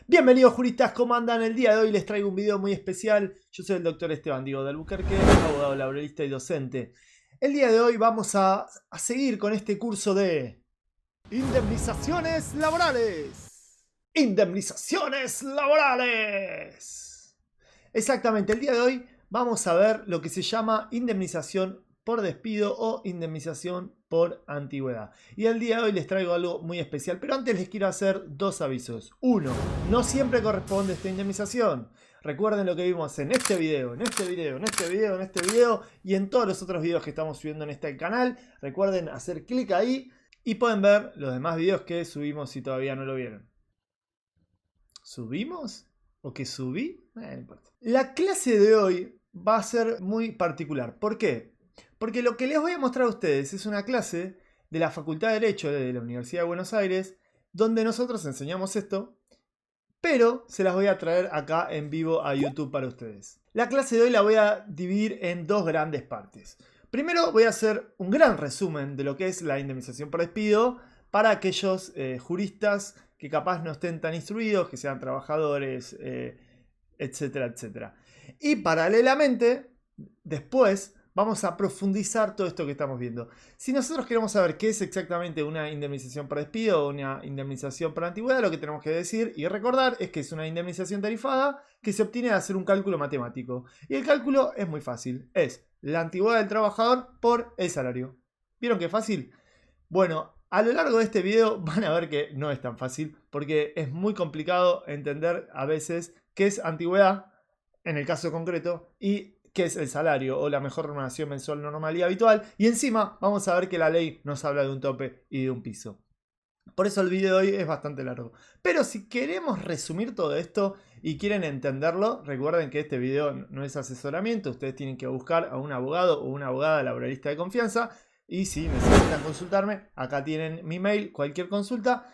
Bienvenidos juristas, ¿cómo andan? El día de hoy les traigo un video muy especial. Yo soy el doctor Esteban Diego de Albuquerque, abogado laboralista y docente. El día de hoy vamos a seguir con este curso de indemnizaciones laborales. Indemnizaciones laborales. Exactamente, el día de hoy vamos a ver lo que se llama indemnización por despido o indemnización por antigüedad. Y el día de hoy les traigo algo muy especial, pero antes les quiero hacer dos avisos. Uno, no siempre corresponde esta indemnización. Recuerden lo que vimos en este video, en este video, en este video, en este video y en todos los otros videos que estamos subiendo en este canal. Recuerden hacer clic ahí y pueden ver los demás videos que subimos si todavía no lo vieron. ¿Subimos? ¿O que subí? No importa. La clase de hoy va a ser muy particular. ¿Por qué? Porque lo que les voy a mostrar a ustedes es una clase de la Facultad de Derecho de la Universidad de Buenos Aires, donde nosotros enseñamos esto, pero se las voy a traer acá en vivo a YouTube para ustedes. La clase de hoy la voy a dividir en dos grandes partes. Primero voy a hacer un gran resumen de lo que es la indemnización por despido para aquellos juristas que capaz no estén tan instruidos, que sean trabajadores, etcétera, etcétera. Y paralelamente, después vamos a profundizar todo esto que estamos viendo. Si nosotros queremos saber qué es exactamente una indemnización por despido o una indemnización por antigüedad, lo que tenemos que decir y recordar es que es una indemnización tarifada que se obtiene de hacer un cálculo matemático. Y el cálculo es muy fácil. Es la antigüedad del trabajador por el salario. ¿Vieron qué fácil? Bueno, a lo largo de este video van a ver que no es tan fácil porque es muy complicado entender a veces qué es antigüedad en el caso concreto y qué es el salario o la mejor remuneración mensual normal y habitual. Y encima vamos a ver que la ley nos habla de un tope y de un piso. Por eso el video de hoy es bastante largo. Pero si queremos resumir todo esto y quieren entenderlo, recuerden que este video no es asesoramiento. Ustedes tienen que buscar a un abogado o una abogada laboralista de confianza. Y si necesitan consultarme, acá tienen mi mail, cualquier consulta.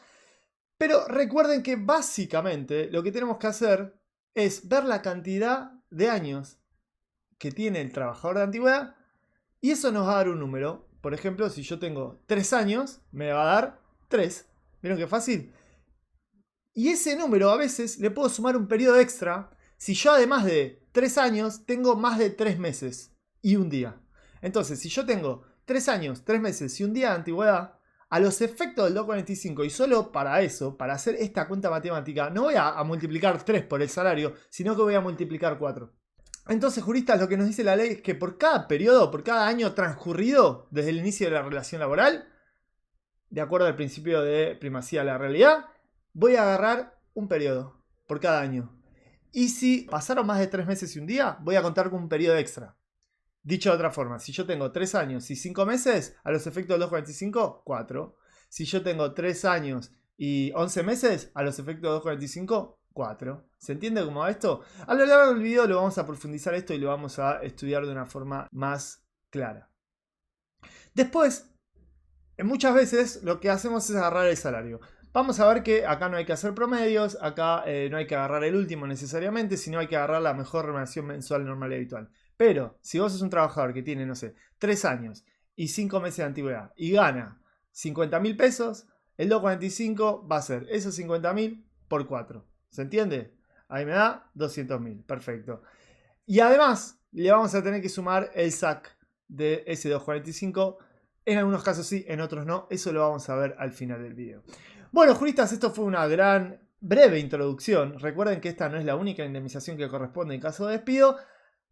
Pero recuerden que básicamente lo que tenemos que hacer es ver la cantidad de años que tiene el trabajador de antigüedad y eso nos va a dar un número. Por ejemplo, si yo tengo 3 años, me va a dar 3. ¿Vieron qué fácil? Y ese número a veces le puedo sumar un periodo extra si yo además de 3 años tengo más de 3 meses y un día. Entonces, si yo tengo 3 años, 3 meses y un día de antigüedad, a los efectos del 245 y solo para eso, para hacer esta cuenta matemática, no voy a multiplicar 3 por el salario, sino que voy a multiplicar 4. Entonces, juristas, lo que nos dice la ley es que por cada periodo, por cada año transcurrido desde el inicio de la relación laboral, de acuerdo al principio de primacía de la realidad, voy a agarrar un periodo por cada año. Y si pasaron más de 3 meses y un día, voy a contar con un periodo extra. Dicho de otra forma, si yo tengo 3 años y 5 meses, a los efectos del 245, 4. Si yo tengo 3 años y 11 meses, a los efectos del 245, 4. ¿Se entiende cómo va esto? A lo largo del video lo vamos a profundizar esto y lo vamos a estudiar de una forma más clara. Después, muchas veces lo que hacemos es agarrar el salario. Vamos a ver que acá no hay que hacer promedios, acá no hay que agarrar el último necesariamente, sino hay que agarrar la mejor remuneración mensual normal y habitual. Pero si vos sos un trabajador que tiene, no sé, 3 años y 5 meses de antigüedad y gana 50.000 pesos, el 245 va a ser esos 50.000 por 4. ¿Se entiende? Ahí me da 200.000. Perfecto. Y además le vamos a tener que sumar el SAC de ese 245. En algunos casos sí, en otros no. Eso lo vamos a ver al final del video. Bueno, juristas, esto fue una gran breve introducción. Recuerden que esta no es la única indemnización que corresponde en caso de despido,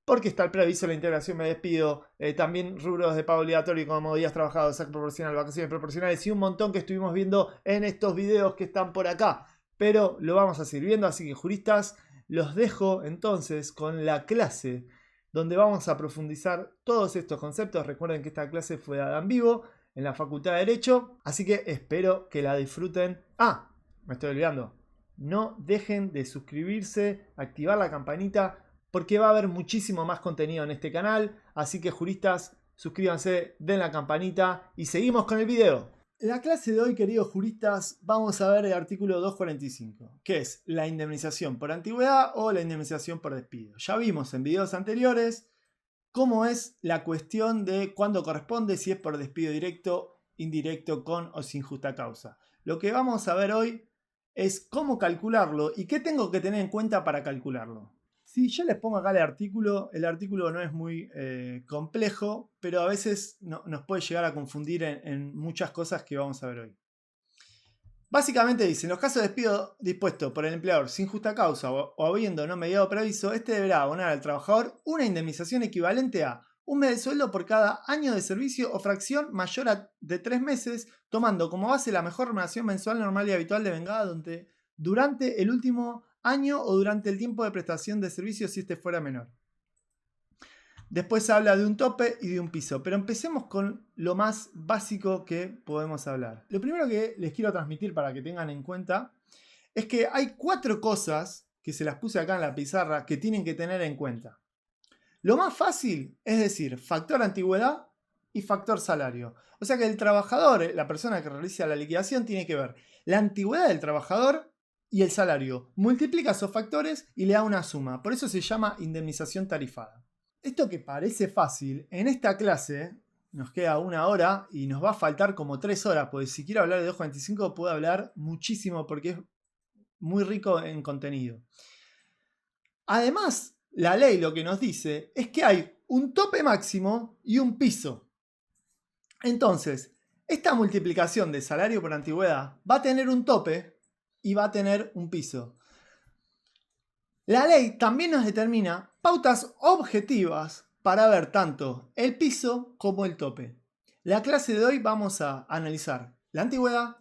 porque está el preaviso, la integración, me despido, también rubros de pago obligatorio como días trabajados, SAC proporcional, vacaciones proporcionales y un montón que estuvimos viendo en estos videos que están por acá. Pero lo vamos a seguir viendo, así que juristas, los dejo entonces con la clase donde vamos a profundizar todos estos conceptos. Recuerden que esta clase fue dada en vivo en la Facultad de Derecho, así que espero que la disfruten. Ah, me estoy olvidando. No dejen de suscribirse, activar la campanita, porque va a haber muchísimo más contenido en este canal. Así que juristas, suscríbanse, den la campanita y seguimos con el video. La clase de hoy, queridos juristas, vamos a ver el artículo 245, que es la indemnización por antigüedad o la indemnización por despido. Ya vimos en videos anteriores cómo es la cuestión de cuándo corresponde, si es por despido directo, indirecto, con o sin justa causa. Lo que vamos a ver hoy es cómo calcularlo y qué tengo que tener en cuenta para calcularlo. Si yo les pongo acá el artículo no es muy complejo, pero a veces nos puede llegar a confundir en muchas cosas que vamos a ver hoy. Básicamente dice, en los casos de despido dispuesto por el empleador sin justa causa o habiendo no mediado preaviso, este deberá abonar al trabajador una indemnización equivalente a un mes de sueldo por cada año de servicio o fracción mayor a de 3 meses, tomando como base la mejor remuneración mensual normal y habitual devengada durante el último año o durante el tiempo de prestación de servicio si este fuera menor. Después habla de un tope y de un piso, pero empecemos con lo más básico que podemos hablar. Lo primero que les quiero transmitir para que tengan en cuenta es que hay 4 cosas que se las puse acá en la pizarra que tienen que tener en cuenta. Lo más fácil es decir factor antigüedad y factor salario. O sea que el trabajador, la persona que realiza la liquidación, tiene que ver la antigüedad del trabajador y el salario. Multiplica esos factores y le da una suma. Por eso se llama indemnización tarifada. Esto que parece fácil, en esta clase nos queda 1 hora y nos va a faltar como 3 horas, porque si quiero hablar de 245 puedo hablar muchísimo porque es muy rico en contenido. Además, la ley lo que nos dice es que hay un tope máximo y un piso. Entonces, esta multiplicación de salario por antigüedad va a tener un tope y va a tener un piso. La ley también nos determina pautas objetivas para ver tanto el piso como el tope. La clase de hoy vamos a analizar la antigüedad,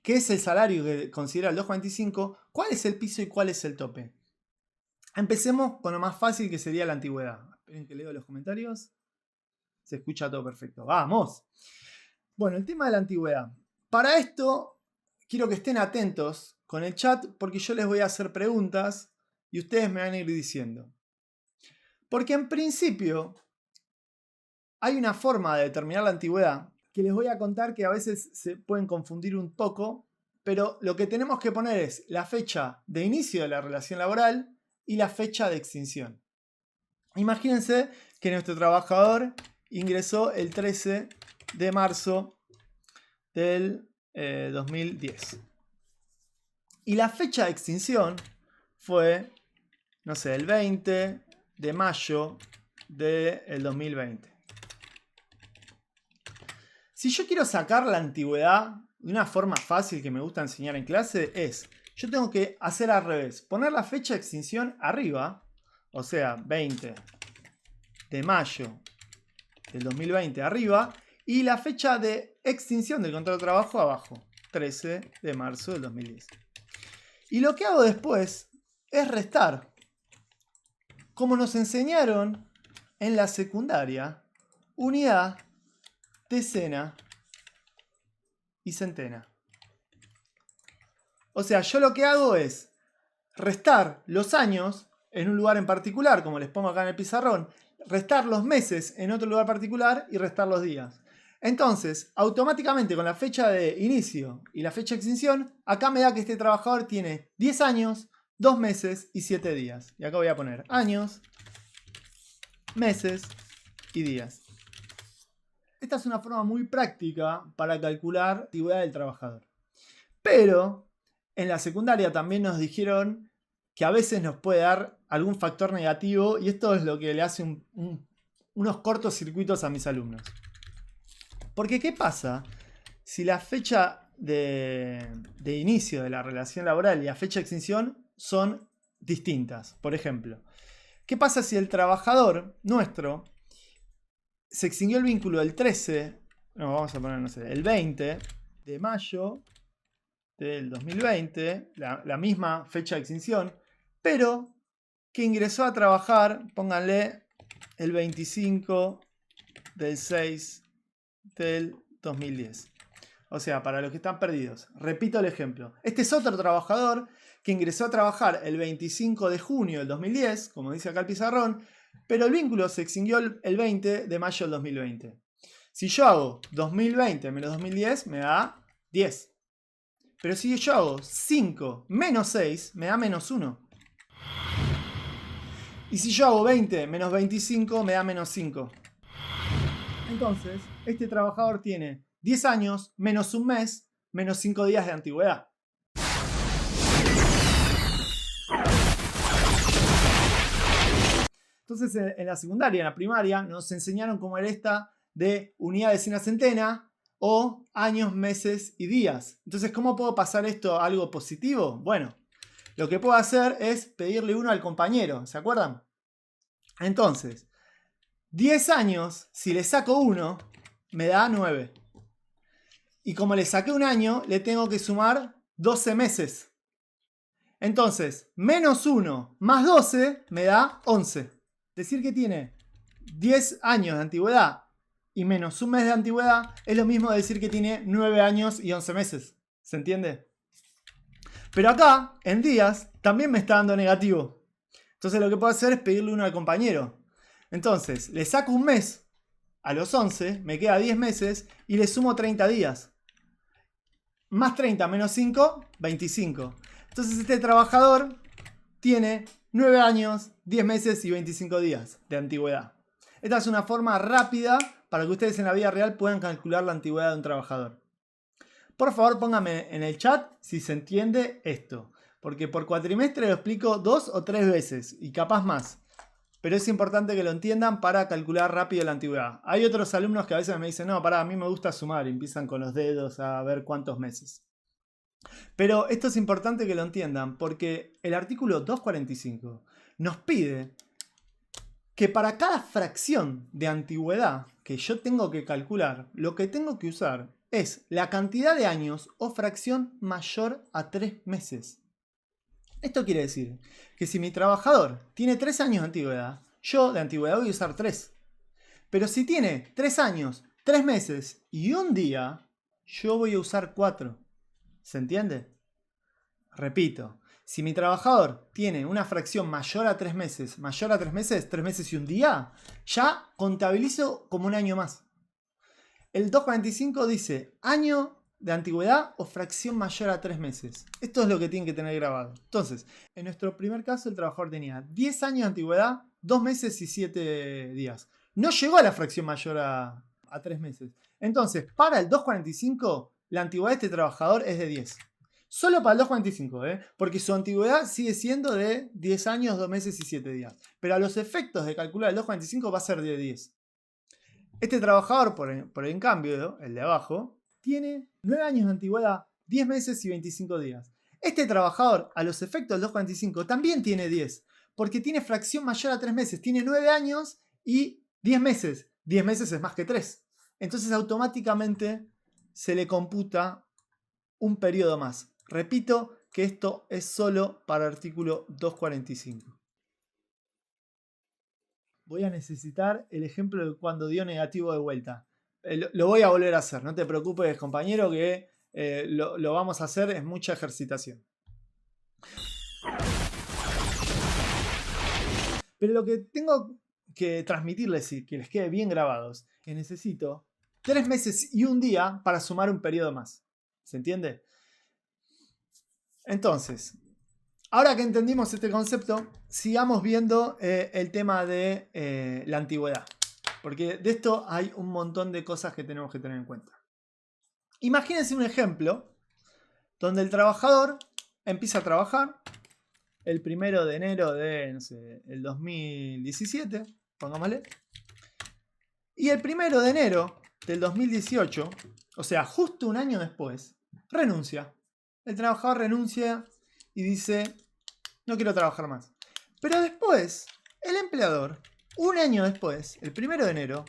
qué es el salario que considera el 245, cuál es el piso y cuál es el tope. Empecemos con lo más fácil que sería la antigüedad. Esperen que leo los comentarios. Se escucha todo perfecto. ¡Vamos! Bueno, el tema de la antigüedad. Para esto quiero que estén atentos con el chat porque yo les voy a hacer preguntas y ustedes me van a ir diciendo. Porque en principio hay una forma de determinar la antigüedad que les voy a contar que a veces se pueden confundir un poco, pero lo que tenemos que poner es la fecha de inicio de la relación laboral y la fecha de extinción. Imagínense que nuestro trabajador ingresó el 13 de marzo del 2010. Y la fecha de extinción fue, no sé, el 20 de mayo del 2020. Si yo quiero sacar la antigüedad de una forma fácil que me gusta enseñar en clase es, yo tengo que hacer al revés, poner la fecha de extinción arriba, o sea, 20 de mayo del 2020 arriba, y la fecha de extinción del contrato de trabajo abajo, 13 de marzo del 2010. Y lo que hago después es restar. Como nos enseñaron en la secundaria, unidad, decena y centena. O sea, yo lo que hago es restar los años en un lugar en particular, como les pongo acá en el pizarrón, restar los meses en otro lugar particular y restar los días. Entonces, automáticamente con la fecha de inicio y la fecha de extinción, acá me da que este trabajador tiene 10 años, 2 meses y 7 días. Y acá voy a poner años, meses y días. Esta es una forma muy práctica para calcular la antigüedad del trabajador. Pero en la secundaria también nos dijeron que a veces nos puede dar algún factor negativo y esto es lo que le hace unos cortocircuitos a mis alumnos. Porque ¿qué pasa si la fecha de inicio de la relación laboral y la fecha de extinción son distintas? Por ejemplo, ¿qué pasa si el trabajador nuestro se extinguió el vínculo el 13, no, vamos a poner, no sé, el 20 de mayo del 2020, la misma fecha de extinción, pero que ingresó a trabajar, pónganle, el 25 del 6 del 2010. O sea, para los que están perdidos, repito el ejemplo. Este es otro trabajador que ingresó a trabajar el 25 de junio del 2010, como dice acá el pizarrón, pero el vínculo se extinguió el 20 de mayo del 2020. Si yo hago 2020 menos 2010, me da 10. Pero si yo hago 5 menos 6, me da menos 1. Y si yo hago 20 menos 25, me da menos 5. Entonces, este trabajador tiene 10 años, menos un mes, menos 5 días de antigüedad. Entonces en la secundaria, en la primaria, nos enseñaron cómo era esta de unidad, decena, centena o años, meses y días. Entonces, ¿cómo puedo pasar esto a algo positivo? Bueno, lo que puedo hacer es pedirle uno al compañero, ¿se acuerdan? Entonces, 10 años, si le saco 1, me da 9. Y como le saqué un año, le tengo que sumar 12 meses. Entonces, menos 1 más 12 me da 11. Decir que tiene 10 años de antigüedad y menos un mes de antigüedad es lo mismo de decir que tiene 9 años y 11 meses. ¿Se entiende? Pero acá, en días, también me está dando negativo. Entonces lo que puedo hacer es pedirle uno al compañero. Entonces, le saco un mes a los 11, me queda 10 meses y le sumo 30 días. Más 30 menos 5, 25. Entonces este trabajador tiene 9 años, 10 meses y 25 días de antigüedad. Esta es una forma rápida para que ustedes en la vida real puedan calcular la antigüedad de un trabajador. Por favor, pónganme en el chat si se entiende esto. Porque por cuatrimestre lo explico 2 o 3 veces y capaz más. Pero es importante que lo entiendan para calcular rápido la antigüedad. Hay otros alumnos que a veces me dicen, no, pará, a mí me gusta sumar y empiezan con los dedos a ver cuántos meses. Pero esto es importante que lo entiendan porque el artículo 245 nos pide que para cada fracción de antigüedad que yo tengo que calcular, lo que tengo que usar es la cantidad de años o fracción mayor a 3 meses. Esto quiere decir que si mi trabajador tiene 3 años de antigüedad, yo de antigüedad voy a usar 3. Pero si tiene 3 años, 3 meses y un día, yo voy a usar 4. ¿Se entiende? Repito, si mi trabajador tiene una fracción mayor a 3 meses, 3 meses y un día, ya contabilizo como un año más. El 245 dice año de antigüedad o fracción mayor a 3 meses. Esto es lo que tienen que tener grabado. Entonces, en nuestro primer caso el trabajador tenía 10 años de antigüedad, 2 meses y 7 días. No llegó a la fracción mayor a 3 meses. Entonces, para el 245, la antigüedad de este trabajador es de 10. Solo para el 245, porque su antigüedad sigue siendo de 10 años, 2 meses y 7 días. Pero a los efectos de calcular el 245 va a ser de 10. Este trabajador, por en cambio, el de abajo, tiene 9 años de antigüedad, 10 meses y 25 días. Este trabajador, a los efectos del 245, también tiene 10, porque tiene fracción mayor a 3 meses. Tiene 9 años y 10 meses. 10 meses es más que 3. Entonces automáticamente se le computa un periodo más. Repito que esto es solo para el artículo 245. Voy a necesitar el ejemplo de cuando dio negativo de vuelta. Lo voy a volver a hacer, no te preocupes, compañero, que lo vamos a hacer, es mucha ejercitación. Pero lo que tengo que transmitirles y que les quede bien grabados, que necesito 3 meses y un día para sumar un periodo más. ¿Se entiende? Entonces, ahora que entendimos este concepto, sigamos viendo el tema de la antigüedad. Porque de esto hay un montón de cosas que tenemos que tener en cuenta. Imagínense un ejemplo donde el trabajador empieza a trabajar el 1 de enero de, no sé, el 2017, pongámosle. Y el 1 de enero del 2018, o sea, justo un año después, renuncia. El trabajador renuncia y dice, no quiero trabajar más. Pero después, el empleador, un año después, el 1 de enero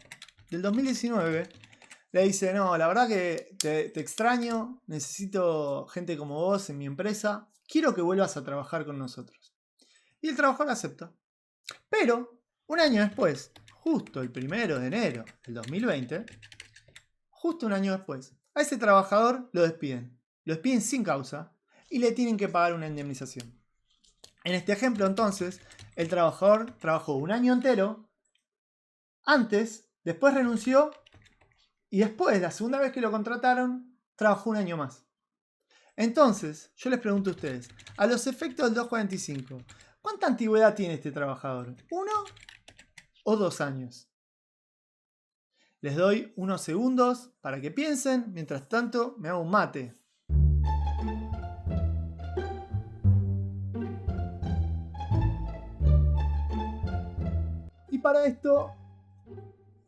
del 2019, le dice, no, la verdad que te extraño, necesito gente como vos en mi empresa, quiero que vuelvas a trabajar con nosotros. Y el trabajador acepta. Pero, un año después, justo el 1 de enero del 2020, justo un año después, a ese trabajador lo despiden. Lo despiden sin causa y le tienen que pagar una indemnización. En este ejemplo, entonces, el trabajador trabajó un año entero, antes, después renunció y después, la segunda vez que lo contrataron, trabajó un año más. Entonces, yo les pregunto a ustedes, a los efectos del 245, ¿cuánta antigüedad tiene este trabajador? ¿1 o 2 años? Les doy unos segundos para que piensen, mientras tanto me hago un mate. para esto,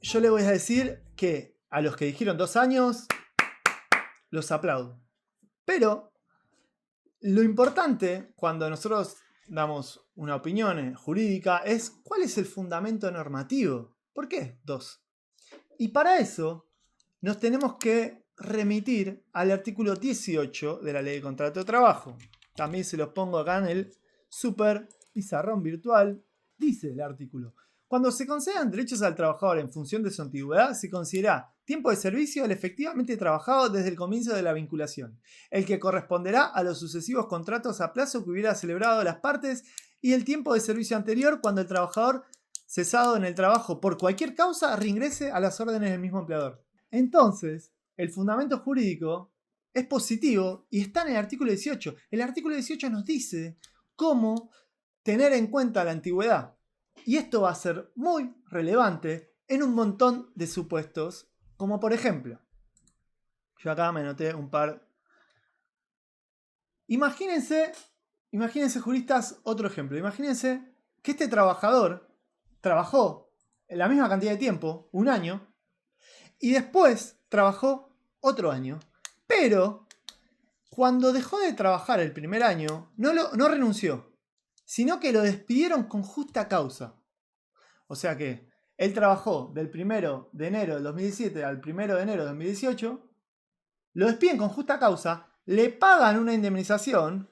yo le voy a decir que a los que dijeron 2 años, los aplaudo. Pero lo importante cuando nosotros damos una opinión jurídica es cuál es el fundamento normativo. ¿Por qué 2? Y para eso nos tenemos que remitir al artículo 18 de la Ley de Contrato de Trabajo. También se los pongo acá en el super pizarrón virtual. Dice el artículo: cuando se concedan derechos al trabajador en función de su antigüedad, se considera tiempo de servicio el efectivamente trabajado desde el comienzo de la vinculación, el que corresponderá a los sucesivos contratos a plazo que hubiera celebrado las partes, y el tiempo de servicio anterior cuando el trabajador, cesado en el trabajo por cualquier causa, reingrese a las órdenes del mismo empleador. Entonces, el fundamento jurídico es positivo y está en el artículo 18. El artículo 18 nos dice cómo tener en cuenta la antigüedad. Y esto va a ser muy relevante en un montón de supuestos, como por ejemplo, yo acá me anoté un par. Imagínense juristas, otro ejemplo. Imagínense que este trabajador trabajó la misma cantidad de tiempo, 1 año, y después trabajó otro año. Pero cuando dejó de trabajar el primer año, no renunció, sino que lo despidieron con justa causa. O sea que él trabajó del 1 de enero del 2017 al 1 de enero del 2018, lo despiden con justa causa, le pagan una indemnización,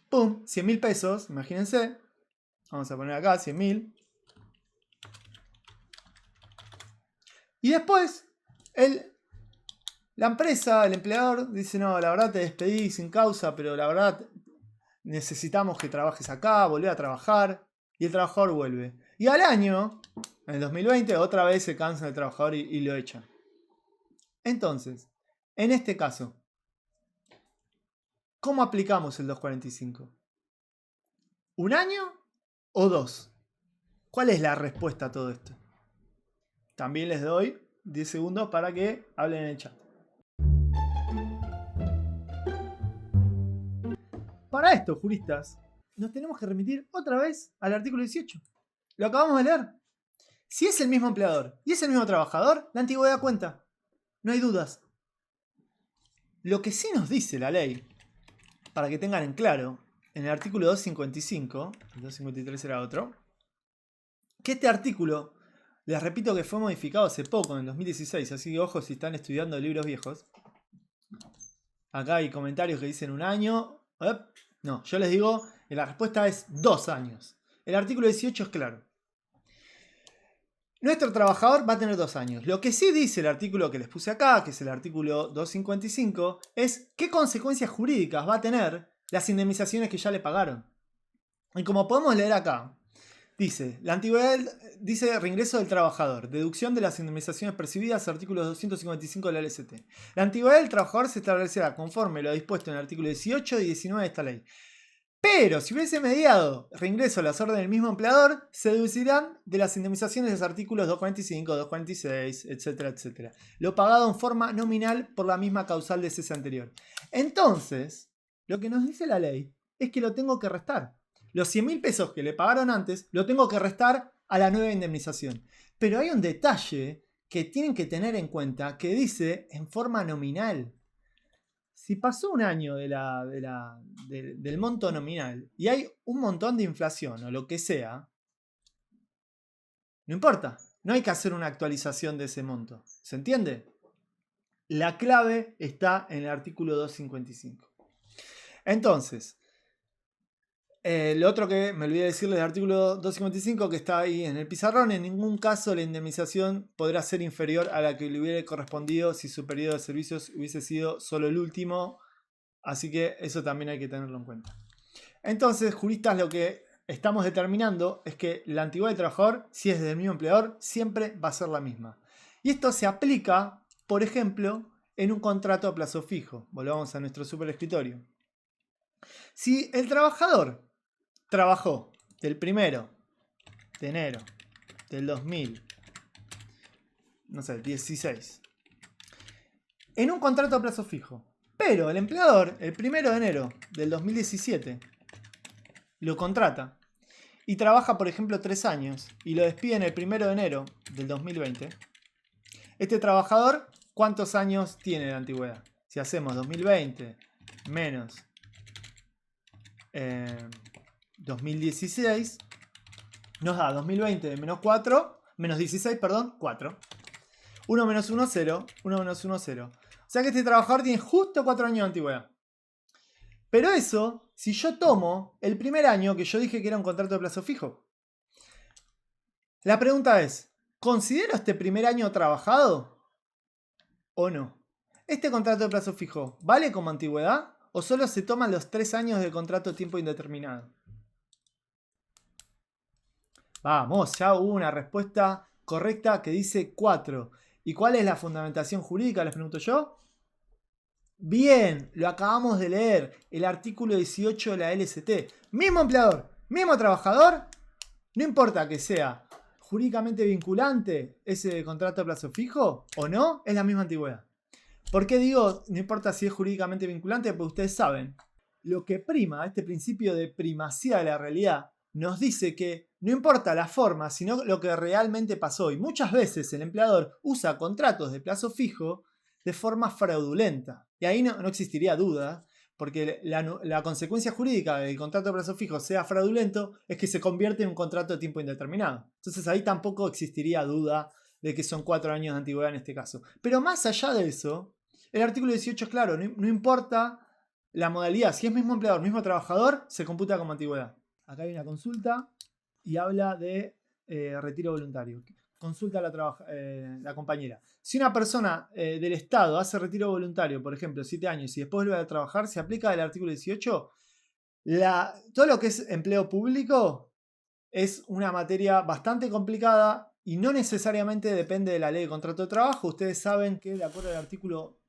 ¡pum!, 100.000 pesos, imagínense, vamos a poner acá 100.000. Y después, la empresa, el empleador, dice: no, la verdad te despedí sin causa, pero la verdad necesitamos que trabajes acá, volver a trabajar. Y el trabajador vuelve. Y al año, en el 2020, otra vez se cansa el trabajador y lo echan. Entonces, en este caso, ¿cómo aplicamos el 245? ¿1 año o 2? ¿Cuál es la respuesta a todo esto? También les doy 10 segundos para que hablen en el chat. Para esto, juristas, nos tenemos que remitir otra vez al artículo 18. Lo acabamos de leer. Si es el mismo empleador y es el mismo trabajador, la antigüedad cuenta. No hay dudas. Lo que sí nos dice la ley, para que tengan en claro, en el artículo 255, el 253 era otro, que este artículo, les repito que fue modificado hace poco, en el 2016, así que ojo si están estudiando libros viejos. Acá hay comentarios que dicen 1 año. No, yo les digo que la respuesta es 2 años. El artículo 18 es claro. Nuestro trabajador va a tener 2 años. Lo que sí dice el artículo que les puse acá, que es el artículo 255, es qué consecuencias jurídicas va a tener las indemnizaciones que ya le pagaron. Y como podemos leer acá, dice, la antigüedad dice reingreso del trabajador, deducción de las indemnizaciones percibidas, artículo 255 de la LST. La antigüedad del trabajador se establecerá conforme lo dispuesto en el artículo 18 y 19 de esta ley. Pero si hubiese mediado reingreso a las órdenes del mismo empleador, se deducirán de las indemnizaciones de los artículos 245, 246, etcétera, etcétera. Lo pagado en forma nominal por la misma causal de cese anterior. Entonces, lo que nos dice la ley es que lo tengo que restar. Los 100.000 pesos que le pagaron antes, lo tengo que restar a la nueva indemnización. Pero hay un detalle que tienen que tener en cuenta que dice en forma nominal. Si pasó 1 año del monto nominal y hay un montón de inflación o lo que sea, no importa, no hay que hacer una actualización de ese monto. ¿Se entiende? La clave está en el artículo 255. Entonces, lo otro que me olvidé decirles del artículo 255 que está ahí en el pizarrón: en ningún caso la indemnización podrá ser inferior a la que le hubiera correspondido si su periodo de servicios hubiese sido solo el último. Así que eso también hay que tenerlo en cuenta. Entonces, juristas, lo que estamos determinando es que la antigüedad del trabajador, si es del mismo empleador, siempre va a ser la misma. Y esto se aplica, por ejemplo, en un contrato a plazo fijo. Volvamos a nuestro superescritorio. Si el trabajador trabajó del 1 de enero del 2016 en un contrato a plazo fijo, pero el empleador el 1 de enero del 2017 lo contrata y trabaja, por ejemplo, 3 años y lo despiden el 1 de enero del 2020, este trabajador, ¿cuántos años tiene de antigüedad? Si hacemos 2020 menos 2016, nos da 2020 menos 4, menos 16, perdón, 4. 1 menos 1, 0. 1 menos 1, 0. O sea que este trabajador tiene justo 4 años de antigüedad. Pero eso, si yo tomo el primer año que yo dije que era un contrato de plazo fijo. La pregunta es, ¿considero este primer año trabajado o no? ¿Este contrato de plazo fijo vale como antigüedad o solo se toman los 3 años de contrato de tiempo indeterminado? Vamos, ya hubo una respuesta correcta que dice 4. ¿Y cuál es la fundamentación jurídica? Les pregunto yo. Bien, lo acabamos de leer, el artículo 18 de la LST. Mismo empleador, mismo trabajador, no importa que sea jurídicamente vinculante ese contrato a plazo fijo o no, es la misma antigüedad. ¿Por qué digo no importa si es jurídicamente vinculante? Porque ustedes saben, lo que prima, este principio de primacía de la realidad, nos dice que no importa la forma, sino lo que realmente pasó. Y muchas veces el empleador usa contratos de plazo fijo de forma fraudulenta. Y ahí no existiría duda, porque la consecuencia jurídica del contrato de plazo fijo sea fraudulento es que se convierte en un contrato de tiempo indeterminado. Entonces ahí tampoco existiría duda de que son 4 años de antigüedad en este caso. Pero más allá de eso, el artículo 18 es claro, no importa la modalidad, si es mismo empleador, mismo trabajador, se computa como antigüedad. Acá hay una consulta y habla de retiro voluntario. Consulta a la compañera. Si una persona del Estado hace retiro voluntario, por ejemplo, 7 años y después vuelve a trabajar, ¿se aplica el artículo 18? Todo lo que es empleo público es una materia bastante complicada y no necesariamente depende de la ley de contrato de trabajo. Ustedes saben que de acuerdo al artículo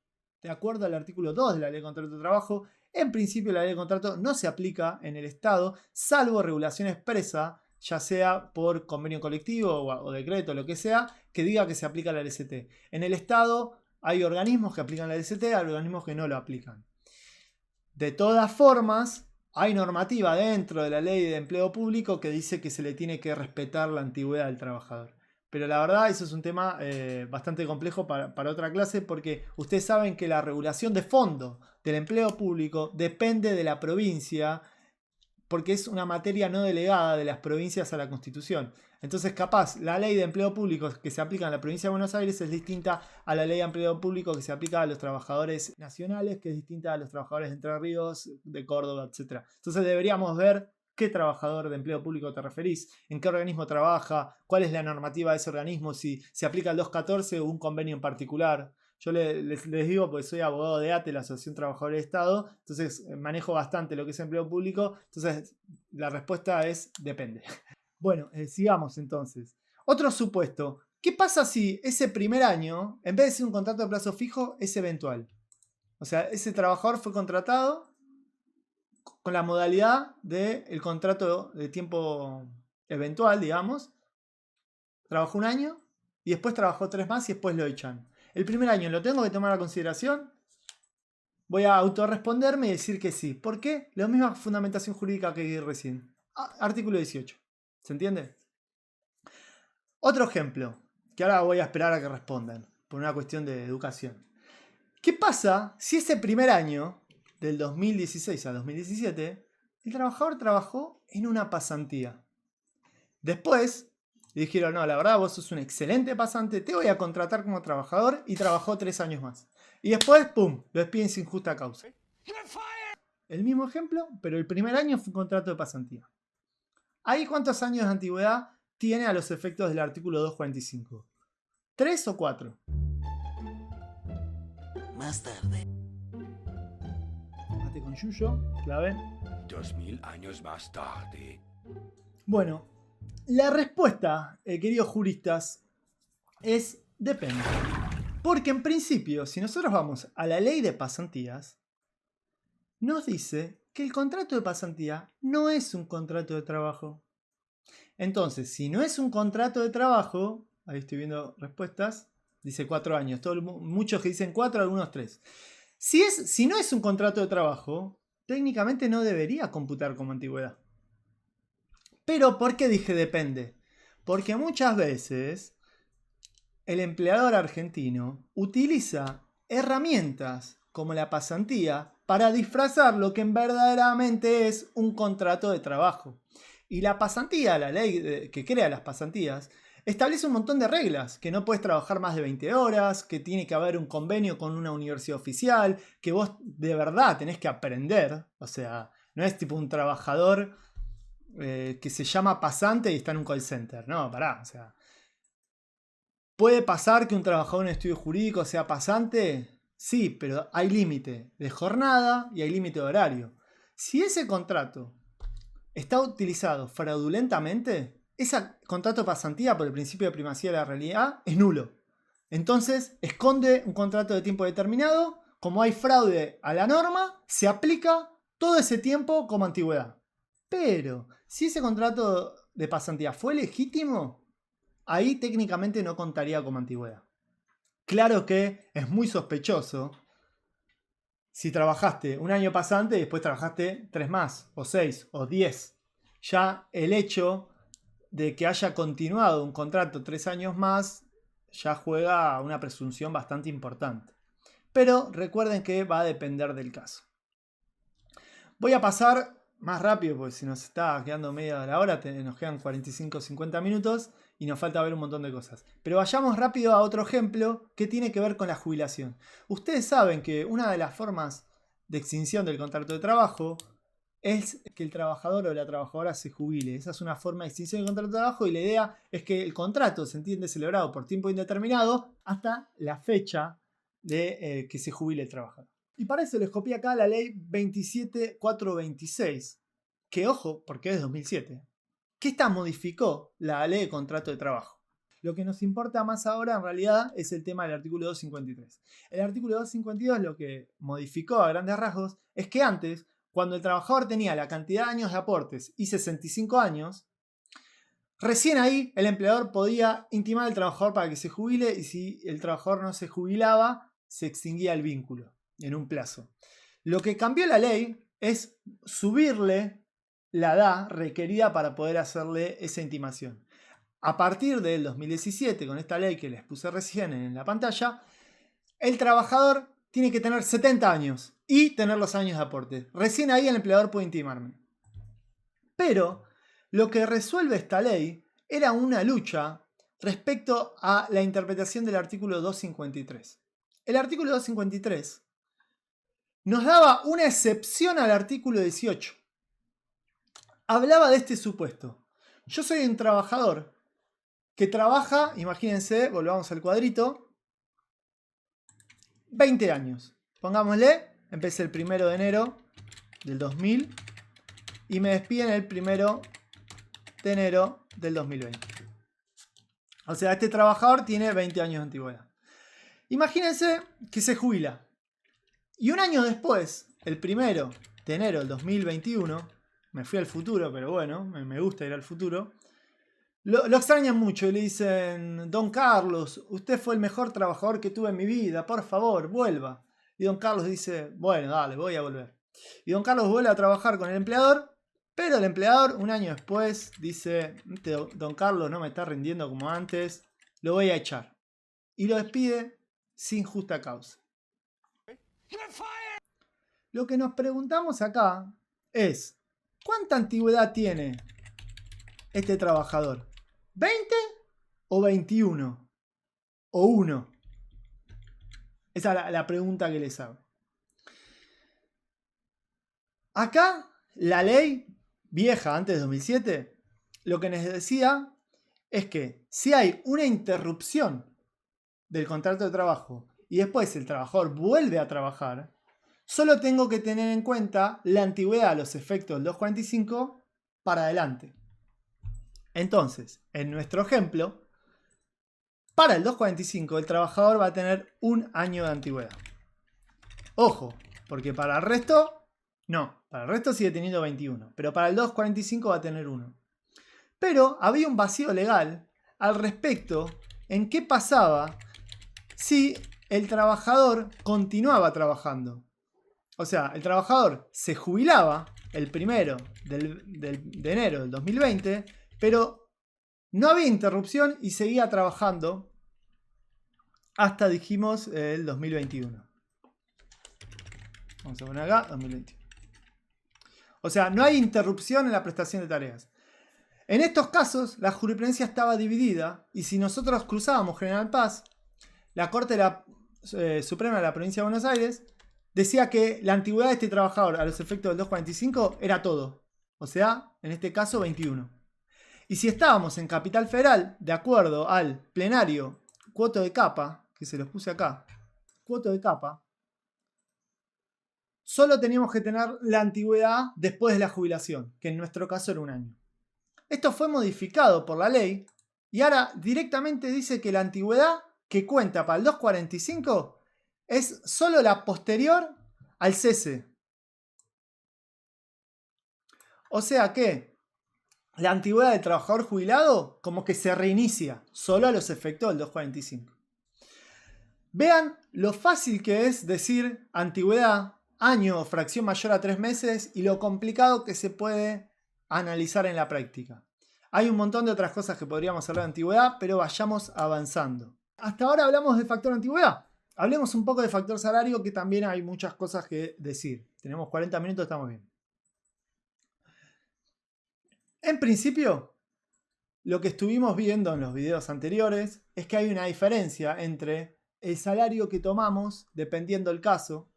2 de la ley de contrato de trabajo, en principio la ley de contrato no se aplica en el Estado, salvo regulación expresa, ya sea por convenio colectivo o decreto, lo que sea, que diga que se aplica la LST. En el Estado hay organismos que aplican la LST, hay organismos que no lo aplican. De todas formas, hay normativa dentro de la ley de empleo público que dice que se le tiene que respetar la antigüedad del trabajador. Pero la verdad, eso es un tema bastante complejo para otra clase, porque ustedes saben que la regulación de fondo del empleo público depende de la provincia, porque es una materia no delegada de las provincias a la Constitución. Entonces, capaz, la ley de empleo público que se aplica en la provincia de Buenos Aires es distinta a la ley de empleo público que se aplica a los trabajadores nacionales, que es distinta a los trabajadores de Entre Ríos, de Córdoba, etc. Entonces, deberíamos ver qué trabajador de empleo público te referís, en qué organismo trabaja, cuál es la normativa de ese organismo, si se aplica el 214 o un convenio en particular. Yo les digo porque soy abogado de ATE, la Asociación Trabajadores del Estado, entonces manejo bastante lo que es empleo público, entonces la respuesta es depende. Bueno, sigamos entonces. Otro supuesto, ¿qué pasa si ese primer año, en vez de ser un contrato de plazo fijo, es eventual? O sea, ese trabajador fue contratado con la modalidad del contrato de tiempo eventual, digamos, trabajó un año y después trabajó 3 más y después lo echan. El primer año lo tengo que tomar a consideración. Voy a autorresponderme y decir que sí. ¿Por qué? La misma fundamentación jurídica que di recién. Artículo 18. ¿Se entiende? Otro ejemplo, que ahora voy a esperar a que respondan, por una cuestión de educación. ¿Qué pasa si ese primer año, del 2016 a 2017, el trabajador trabajó en una pasantía? Después le dijeron, no, la verdad vos sos un excelente pasante, te voy a contratar como trabajador, y trabajó 3 años más. Y después, ¡pum!, lo despiden sin justa causa. El mismo ejemplo, pero el primer año fue un contrato de pasantía. ¿Ahí cuántos años de antigüedad tiene a los efectos del artículo 245? ¿3 o 4? Más tarde. Mate con Yuyo, clave. 2000 años más tarde. Bueno, la respuesta, queridos juristas, es depende. Porque en principio, si nosotros vamos a la ley de pasantías, nos dice que el contrato de pasantía no es un contrato de trabajo. Entonces, si no es un contrato de trabajo, ahí estoy viendo respuestas, dice 4 años. Muchos que dicen 4, algunos 3. Si no es un contrato de trabajo, técnicamente no debería computar como antigüedad. Pero ¿por qué dije depende? Porque muchas veces el empleador argentino utiliza herramientas como la pasantía para disfrazar lo que verdaderamente es un contrato de trabajo. Y la pasantía, la ley que crea las pasantías, establece un montón de reglas, que no puedes trabajar más de 20 horas, que tiene que haber un convenio con una universidad oficial, que vos de verdad tenés que aprender, o sea, no es tipo un trabajador que se llama pasante y está en un call center, no, pará, o sea, ¿puede pasar que un trabajador en un estudio jurídico sea pasante? Sí, pero hay límite de jornada y hay límite de horario. Si ese contrato está utilizado fraudulentamente, ese contrato de pasantía por el principio de primacía de la realidad es nulo. Entonces, esconde un contrato de tiempo determinado. Como hay fraude a la norma, se aplica todo ese tiempo como antigüedad. Pero, si ese contrato de pasantía fue legítimo, ahí técnicamente no contaría como antigüedad. Claro que es muy sospechoso si trabajaste un año pasante y después trabajaste 3 más, o 6, o 10. Ya el hecho de que haya continuado un contrato 3 años más ya juega una presunción bastante importante. Pero recuerden que va a depender del caso. Voy a pasar más rápido porque si nos está quedando media hora, nos quedan 45 o 50 minutos y nos falta ver un montón de cosas. Pero vayamos rápido a otro ejemplo que tiene que ver con la jubilación. Ustedes saben que una de las formas de extinción del contrato de trabajo es que el trabajador o la trabajadora se jubile. Esa es una forma de extinción del contrato de trabajo y la idea es que el contrato se entiende celebrado por tiempo indeterminado hasta la fecha de que se jubile el trabajador. Y para eso les copié acá la ley 27426, que ojo, porque es de 2007, que esta modificó la ley de contrato de trabajo. Lo que nos importa más ahora en realidad es el tema del artículo 253. El artículo 252 lo que modificó a grandes rasgos es que antes, cuando el trabajador tenía la cantidad de años de aportes y 65 años, recién ahí el empleador podía intimar al trabajador para que se jubile y si el trabajador no se jubilaba, se extinguía el vínculo en un plazo. Lo que cambió la ley es subirle la edad requerida para poder hacerle esa intimación. A partir del 2017, con esta ley que les puse recién en la pantalla, el trabajador tiene que tener 70 años y tener los años de aporte. Recién ahí el empleador puede intimarme. Pero lo que resuelve esta ley era una lucha respecto a la interpretación del artículo 253. El artículo 253 nos daba una excepción al artículo 18. Hablaba de este supuesto. Yo soy un trabajador que trabaja, imagínense, volvamos al cuadrito, 20 años. Pongámosle, empecé el 1 de enero del 2000 y me despiden el 1 de enero del 2020. O sea, este trabajador tiene 20 años de antigüedad. Imagínense que se jubila. Y un año después, el 1 de enero del 2021, me fui al futuro, pero bueno, me gusta ir al futuro, lo extrañan mucho y le dicen: Don Carlos, usted fue el mejor trabajador que tuve en mi vida, por favor, vuelva. Y Don Carlos dice: bueno, dale, voy a volver. Y Don Carlos vuelve a trabajar con el empleador, pero el empleador un año después dice: Don Carlos no me está rindiendo como antes, lo voy a echar. Y lo despide sin justa causa. Lo que nos preguntamos acá es: ¿cuánta antigüedad tiene este trabajador? ¿20 o 21? ¿O 1? Esa es la pregunta que les hago. Acá, la ley vieja, antes de 2007, lo que nos decía es que si hay una interrupción del contrato de trabajo y después el trabajador vuelve a trabajar, solo tengo que tener en cuenta la antigüedad a los efectos del 245 para adelante. Entonces, en nuestro ejemplo, para el 245 el trabajador va a tener 1 año de antigüedad. Ojo, porque para el resto, no, para el resto sigue teniendo 21, pero para el 245 va a tener 1. Pero había un vacío legal al respecto en qué pasaba si el trabajador continuaba trabajando. O sea, el trabajador se jubilaba el 1 de enero del 2020, pero no había interrupción y seguía trabajando hasta, dijimos, el 2021. Vamos a poner acá 2021. O sea, no hay interrupción en la prestación de tareas. En estos casos, la jurisprudencia estaba dividida y si nosotros cruzábamos General Paz, la Corte Suprema de la Provincia de Buenos Aires decía que la antigüedad de este trabajador a los efectos del 245 era todo. O sea, en este caso 21. Y si estábamos en Capital Federal, de acuerdo al plenario cuoto de capa, que se los puse acá, cuoto de capa, solo teníamos que tener la antigüedad después de la jubilación, que en nuestro caso era 1 año. Esto fue modificado por la ley y ahora directamente dice que la antigüedad que cuenta para el 245 es solo la posterior al cese. O sea que la antigüedad del trabajador jubilado como que se reinicia solo a los efectos del 245. Vean lo fácil que es decir antigüedad, año o fracción mayor a 3 meses y lo complicado que se puede analizar en la práctica. Hay un montón de otras cosas que podríamos hablar de antigüedad, pero vayamos avanzando. Hasta ahora hablamos de factor antigüedad. Hablemos un poco de factor salario, que también hay muchas cosas que decir. Tenemos 40 minutos, estamos bien. En principio, lo que estuvimos viendo en los videos anteriores es que hay una diferencia entre el salario que tomamos, dependiendo del caso,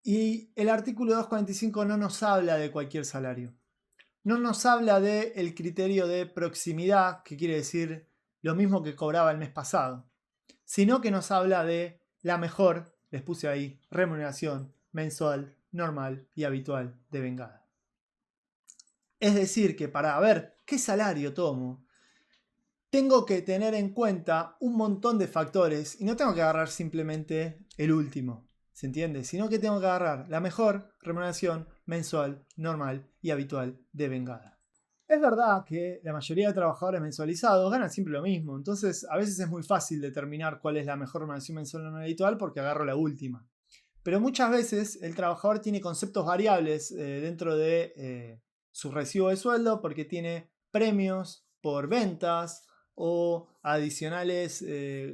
y el artículo 245 no nos habla de cualquier salario. No nos habla del criterio de proximidad, que quiere decir lo mismo que cobraba el mes pasado, sino que nos habla de la mejor, les puse ahí, remuneración mensual, normal y habitual de vengada. Es decir, que para ver qué salario tomo, tengo que tener en cuenta un montón de factores y no tengo que agarrar simplemente el último, ¿se entiende? Sino que tengo que agarrar la mejor remuneración mensual, normal y habitual de vengada. Es verdad que la mayoría de trabajadores mensualizados ganan siempre lo mismo, entonces a veces es muy fácil determinar cuál es la mejor remuneración mensual normal y habitual porque agarro la última. Pero muchas veces el trabajador tiene conceptos variables dentro de su recibo de sueldo porque tiene premios por ventas o adicionales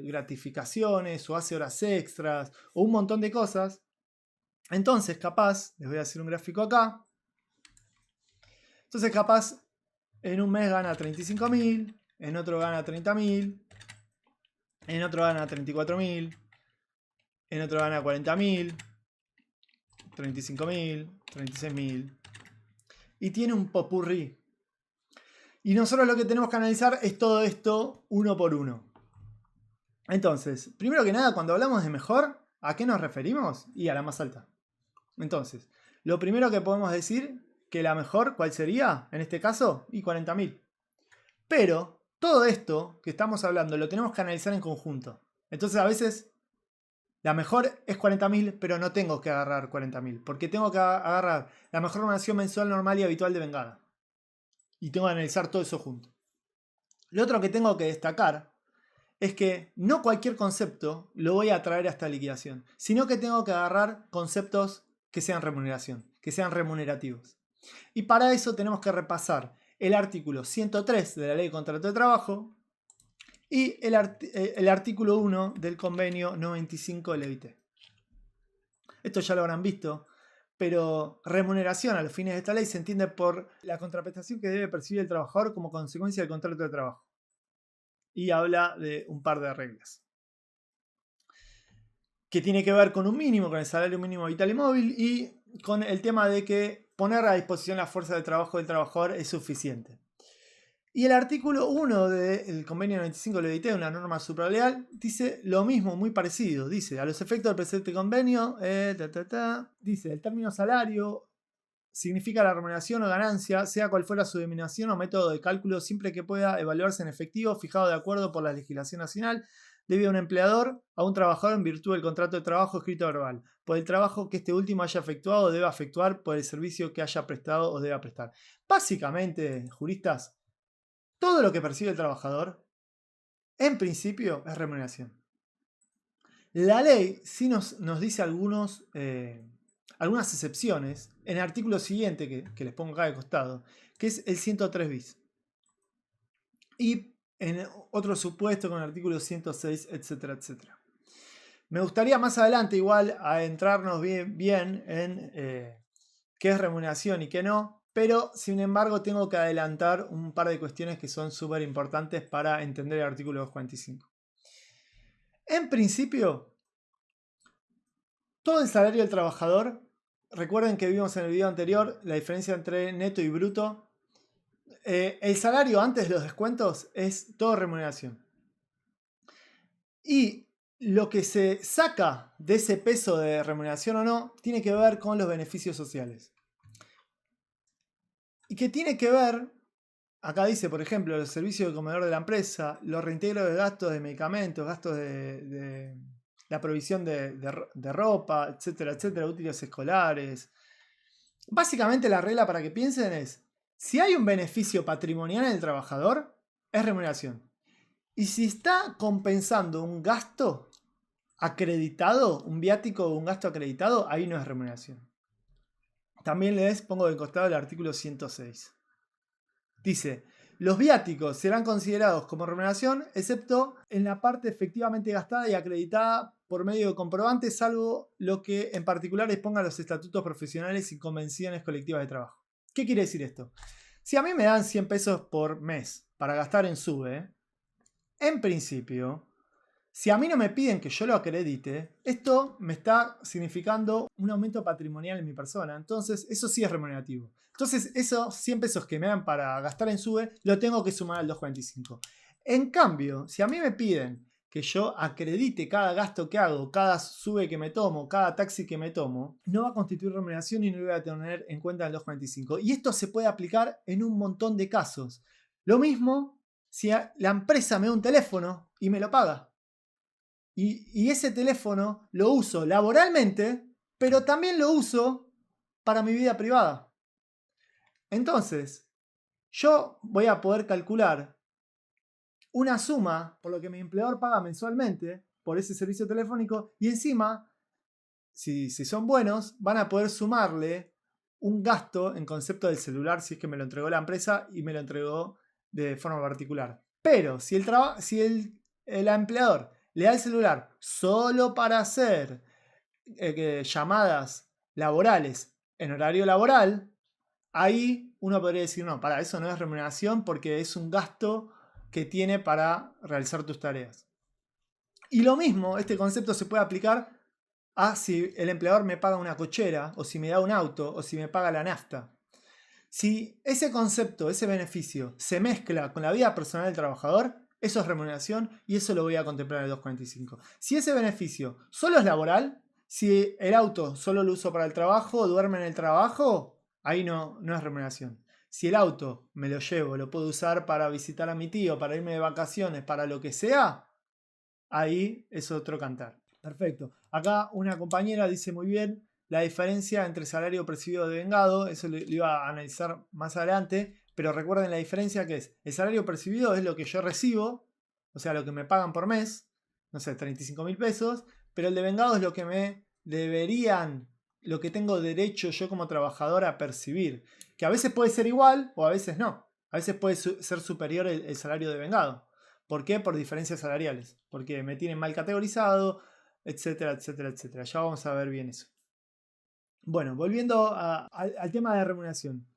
gratificaciones o hace horas extras o un montón de cosas. Entonces capaz, les voy a hacer un gráfico acá, entonces capaz en un mes gana 35.000, en otro gana 30.000, en otro gana 34.000, en otro gana 40.000, 35.000, 36.000. Y tiene un popurrí. Y nosotros lo que tenemos que analizar es todo esto uno por uno. Entonces, primero que nada, cuando hablamos de mejor, ¿a qué nos referimos? Y a la más alta. Entonces, lo primero que podemos decir, que la mejor, ¿cuál sería? En este caso, y 40.000. Pero todo esto que estamos hablando lo tenemos que analizar en conjunto. Entonces a veces la mejor es 40.000, pero no tengo que agarrar 40.000. Porque tengo que agarrar la mejor remuneración mensual normal y habitual de vengada. Y tengo que analizar todo eso junto. Lo otro que tengo que destacar es que no cualquier concepto lo voy a traer a esta liquidación, sino que tengo que agarrar conceptos que sean remuneración, que sean remunerativos. Y para eso tenemos que repasar el artículo 103 de la Ley de Contrato de Trabajo y el artículo 1 del convenio 95 del EIT. Esto ya lo habrán visto, pero remuneración a los fines de esta ley se entiende por la contraprestación que debe percibir el trabajador como consecuencia del contrato de trabajo. Y habla de un par de reglas. Que tiene que ver con un mínimo, con el salario mínimo vital y móvil y con el tema de que poner a disposición la fuerza de trabajo del trabajador es suficiente. Y el artículo 1 del convenio 95 de la OIT, una norma supralegal, dice lo mismo, muy parecido. Dice, a los efectos del presente convenio, dice, el término salario significa la remuneración o ganancia, sea cual fuera su denominación o método de cálculo, siempre que pueda evaluarse en efectivo, fijado de acuerdo por la legislación nacional, debido a un empleador a un trabajador en virtud del contrato de trabajo escrito verbal, por el trabajo que este último haya efectuado o deba efectuar, por el servicio que haya prestado o deba prestar. Básicamente, juristas, todo lo que percibe el trabajador, en principio, es remuneración. La ley sí nos dice algunas excepciones en el artículo siguiente que les pongo acá de costado, que es el 103 bis. Y en otro supuesto con el artículo 106, etcétera, etcétera. Me gustaría más adelante igual adentrarnos bien en qué es remuneración y qué no, pero sin embargo tengo que adelantar un par de cuestiones que son súper importantes para entender el artículo 245. En principio, todo el salario del trabajador, recuerden que vimos en el video anterior la diferencia entre neto y bruto. El salario antes de los descuentos es todo remuneración. Y lo que se saca de ese peso de remuneración o no tiene que ver con los beneficios sociales. Y que tiene que ver, acá dice, por ejemplo, los servicios de comedor de la empresa, los reintegros de gastos de medicamentos, gastos de la provisión de ropa, etcétera, etcétera, útiles escolares. Básicamente la regla para que piensen es, si hay un beneficio patrimonial en el trabajador, es remuneración. Y si está compensando un gasto acreditado, un viático o un gasto acreditado, ahí no es remuneración. También les pongo de costado el artículo 106. Dice, los viáticos serán considerados como remuneración, excepto en la parte efectivamente gastada y acreditada por medio de comprobantes, salvo lo que en particular expongan los estatutos profesionales y convenciones colectivas de trabajo. ¿Qué quiere decir esto? Si a mí me dan 100 pesos por mes para gastar en SUBE, en principio, si a mí no me piden que yo lo acredite, esto me está significando un aumento patrimonial en mi persona. Entonces, eso sí es remunerativo. Entonces, esos 100 pesos que me dan para gastar en SUBE, lo tengo que sumar al 245. En cambio, si a mí me piden que yo acredite cada gasto que hago, cada SUBE que me tomo, cada taxi que me tomo, no va a constituir remuneración y no lo voy a tener en cuenta en el 245. Y esto se puede aplicar en un montón de casos. Lo mismo si la empresa me da un teléfono y me lo paga. Y ese teléfono lo uso laboralmente, pero también lo uso para mi vida privada. Entonces, yo voy a poder calcular una suma por lo que mi empleador paga mensualmente por ese servicio telefónico y encima, si son buenos, van a poder sumarle un gasto en concepto del celular si es que me lo entregó la empresa y me lo entregó de forma particular. Pero si el empleador le da el celular solo para hacer llamadas laborales en horario laboral, ahí uno podría decir, no, para eso no es remuneración porque es un gasto que tiene para realizar tus tareas. Y lo mismo, este concepto se puede aplicar a si el empleador me paga una cochera, o si me da un auto, o si me paga la nafta. Si ese concepto, ese beneficio, se mezcla con la vida personal del trabajador, eso es remuneración y eso lo voy a contemplar en el 245. Si ese beneficio solo es laboral, si el auto solo lo uso para el trabajo, duerme en el trabajo, ahí no es remuneración. Si el auto me lo llevo, lo puedo usar para visitar a mi tío, para irme de vacaciones, para lo que sea, ahí es otro cantar. Perfecto. Acá una compañera dice muy bien la diferencia entre salario percibido de vengado, eso lo iba a analizar más adelante, pero recuerden la diferencia que es, el salario percibido es lo que yo recibo, o sea, lo que me pagan por mes, no sé, 35.000 pesos, pero el de vengado es lo que me deberían, lo que tengo derecho yo como trabajador a percibir, que a veces puede ser igual o a veces no, a veces puede ser superior el salario de vengado. ¿Por qué? Por diferencias salariales, porque me tienen mal categorizado, etcétera, etcétera, etcétera. Ya vamos a ver bien eso. Bueno, volviendo al tema de remuneración.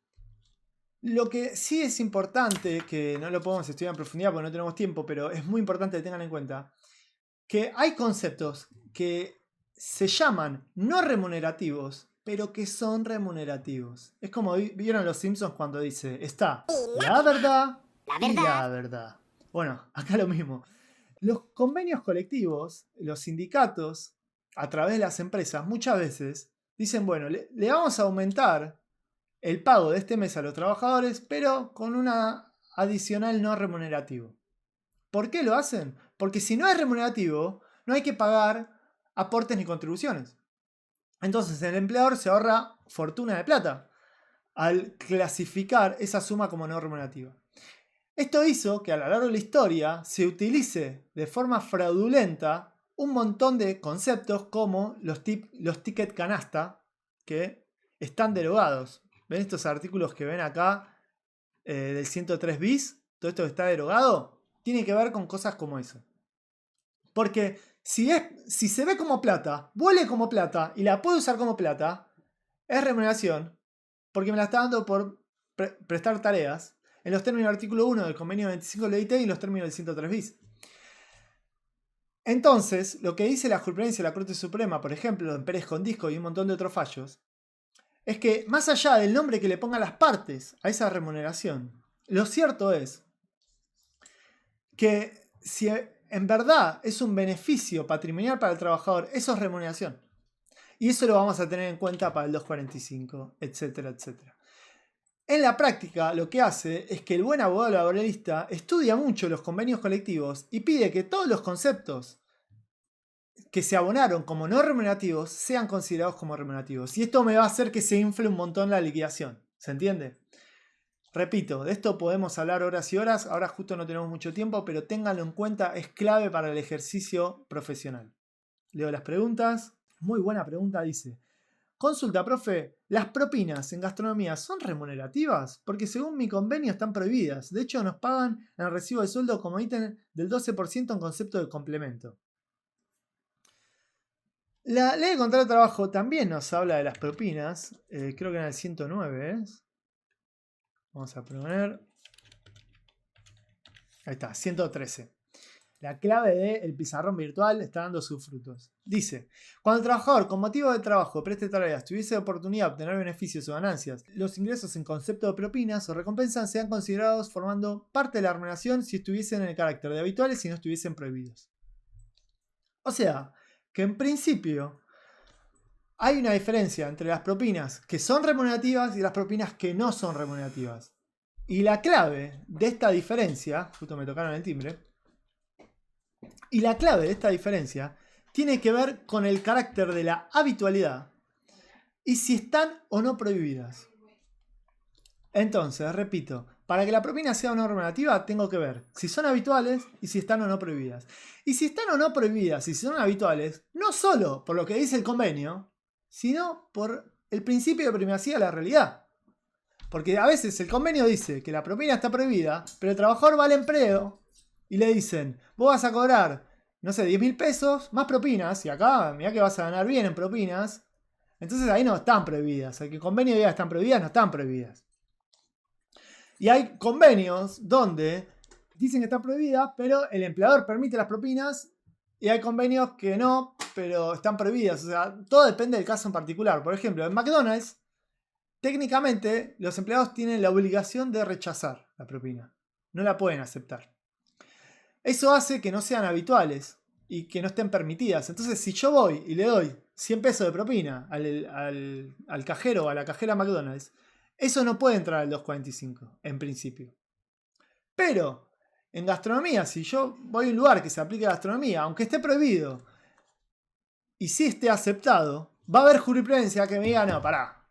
Lo que sí es importante, que no lo podemos estudiar en profundidad porque no tenemos tiempo, pero es muy importante que tengan en cuenta, que hay conceptos que se llaman no remunerativos, pero que son remunerativos. Es como vieron los Simpsons cuando dice, está la verdad y la verdad. Bueno, acá lo mismo. Los convenios colectivos, los sindicatos, a través de las empresas, muchas veces dicen, bueno, le vamos a aumentar el pago de este mes a los trabajadores, pero con una adicional no remunerativo. ¿Por qué lo hacen? Porque si no es remunerativo, no hay que pagar aportes ni contribuciones. Entonces el empleador se ahorra fortuna de plata al clasificar esa suma como no remunerativa. Esto hizo que a lo largo de la historia se utilice de forma fraudulenta un montón de conceptos como los tickets canasta, que están derogados. ¿Ven estos artículos que ven acá del 103 bis? Todo esto que está derogado tiene que ver con cosas como eso. Porque si se ve como plata, huele como plata y la puedo usar como plata, es remuneración, porque me la está dando por prestar tareas en los términos del artículo 1 del convenio 25 de la OIT y en los términos del 103 bis. Entonces, lo que dice la jurisprudencia de la Corte Suprema, por ejemplo, en Pérez Condisco y un montón de otros fallos, es que más allá del nombre que le pongan las partes a esa remuneración, lo cierto es que si en verdad es un beneficio patrimonial para el trabajador, eso es remuneración. Y eso lo vamos a tener en cuenta para el 245, etcétera, etcétera. En la práctica, lo que hace es que el buen abogado laboralista estudia mucho los convenios colectivos y pide que todos los conceptos que se abonaron como no remunerativos sean considerados como remunerativos. Y esto me va a hacer que se infle un montón la liquidación. ¿Se entiende? Repito, de esto podemos hablar horas y horas. Ahora justo no tenemos mucho tiempo, pero ténganlo en cuenta, es clave para el ejercicio profesional. Leo las preguntas. Muy buena pregunta, dice. Consulta, profe, ¿las propinas en gastronomía son remunerativas? Porque según mi convenio están prohibidas. De hecho, nos pagan en el recibo de sueldo como ítem del 12% en concepto de complemento. La ley de contrato de trabajo también nos habla de las propinas. Creo que en el 109 es. Vamos a poner. Ahí está, 113. La clave del pizarrón virtual está dando sus frutos. Dice, cuando el trabajador con motivo del trabajo preste tareas tuviese oportunidad de obtener beneficios o ganancias, los ingresos en concepto de propinas o recompensas sean considerados formando parte de la remuneración si estuviesen en el carácter de habituales y no estuviesen prohibidos. O sea, que en principio hay una diferencia entre las propinas que son remunerativas y las propinas que no son remunerativas. Y la clave de esta diferencia, justo me tocaron el timbre, y la clave de esta diferencia tiene que ver con el carácter de la habitualidad y si están o no prohibidas. Entonces, repito, para que la propina sea o no remunerativa, tengo que ver si son habituales y si están o no prohibidas. Y si están o no prohibidas y si son habituales, no solo por lo que dice el convenio, sino por el principio de primacía de la realidad. Porque a veces el convenio dice que la propina está prohibida, pero el trabajador va al empleo y le dicen, vos vas a cobrar, no sé, 10.000 pesos más propinas, y acá mirá que vas a ganar bien en propinas. Entonces ahí no están prohibidas. El que el convenio diga que están prohibidas, no están prohibidas. Y hay convenios donde dicen que están prohibidas, pero el empleador permite las propinas. Y hay convenios que no, pero están prohibidas. O sea, todo depende del caso en particular. Por ejemplo, en McDonald's, técnicamente los empleados tienen la obligación de rechazar la propina. No la pueden aceptar. Eso hace que no sean habituales y que no estén permitidas. Entonces, si yo voy y le doy 100 pesos de propina al cajero o a la cajera McDonald's, eso no puede entrar al 245, en principio. Pero, en gastronomía, si yo voy a un lugar que se aplique a gastronomía, aunque esté prohibido, y si esté aceptado, va a haber jurisprudencia que me diga, no, pará,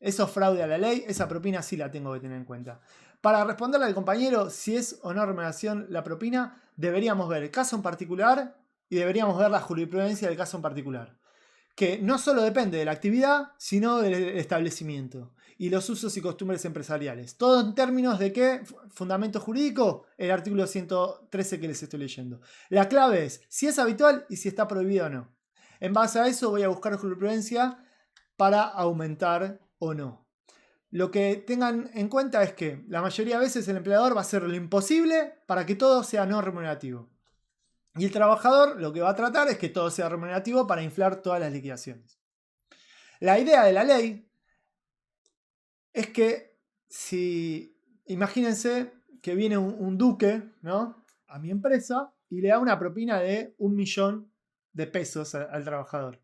eso es fraude a la ley, esa propina sí la tengo que tener en cuenta. Para responderle al compañero si es o no remuneración la propina, deberíamos ver el caso en particular y deberíamos ver la jurisprudencia del caso en particular. Que no solo depende de la actividad, sino del establecimiento y los usos y costumbres empresariales. Todo en términos de qué fundamento jurídico, el artículo 113 que les estoy leyendo. La clave es si es habitual y si está prohibido o no. En base a eso voy a buscar jurisprudencia para aumentar o no. Lo que tengan en cuenta es que la mayoría de veces el empleador va a hacer lo imposible para que todo sea no remunerativo. Y el trabajador lo que va a tratar es que todo sea remunerativo para inflar todas las liquidaciones. La idea de la ley es que si, imagínense que viene un duque, ¿no?, a mi empresa y le da una propina de 1.000.000 de pesos al trabajador.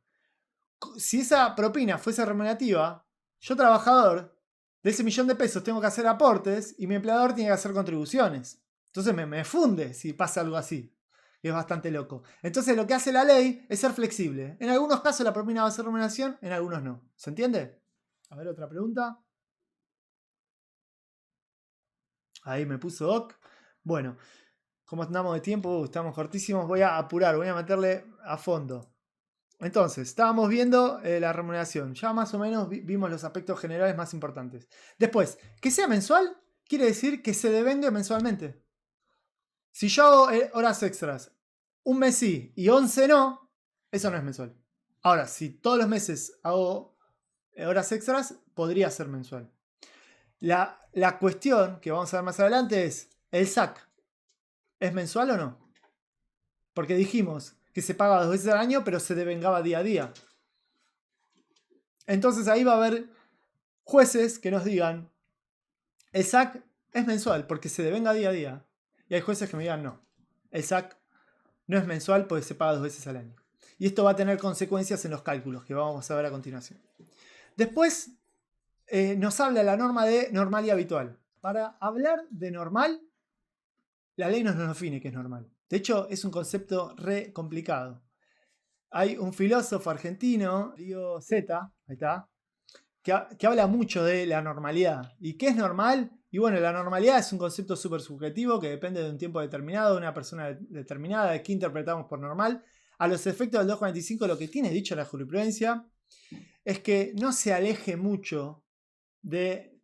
Si esa propina fuese remunerativa, yo trabajador de ese 1.000.000 de pesos tengo que hacer aportes y mi empleador tiene que hacer contribuciones. Entonces me funde si pasa algo así. Es bastante loco. Entonces lo que hace la ley es ser flexible. En algunos casos la propina va a ser remuneración, en algunos no. ¿Se entiende? A ver, otra pregunta. Ahí me puso OK. Bueno, como andamos de tiempo, estamos cortísimos, voy a apurar, voy a meterle a fondo. Entonces, estábamos viendo la remuneración. Ya más o menos vimos los aspectos generales más importantes. Después, que sea mensual quiere decir que se devengue mensualmente. Si yo hago horas extras, un mes sí y 11 no, eso no es mensual. Ahora, si todos los meses hago horas extras, podría ser mensual. La cuestión que vamos a ver más adelante es, ¿el SAC es mensual o no? Porque dijimos que se paga 2 veces al año, pero se devengaba día a día. Entonces ahí va a haber jueces que nos digan, el SAC es mensual porque se devenga día a día. Y hay jueces que me digan, no, el SAC no es mensual porque se paga 2 veces al año. Y esto va a tener consecuencias en los cálculos que vamos a ver a continuación. Después nos habla la norma de normal y habitual. Para hablar de normal, la ley no nos define qué es normal. De hecho, es un concepto re complicado. Hay un filósofo argentino, Río Z, ahí está, que habla mucho de la normalidad. ¿Y qué es normal? Y bueno, la normalidad es un concepto súper subjetivo que depende de un tiempo determinado, de una persona determinada, de qué interpretamos por normal. A los efectos del 245, lo que tiene dicho la jurisprudencia es que no se aleje mucho de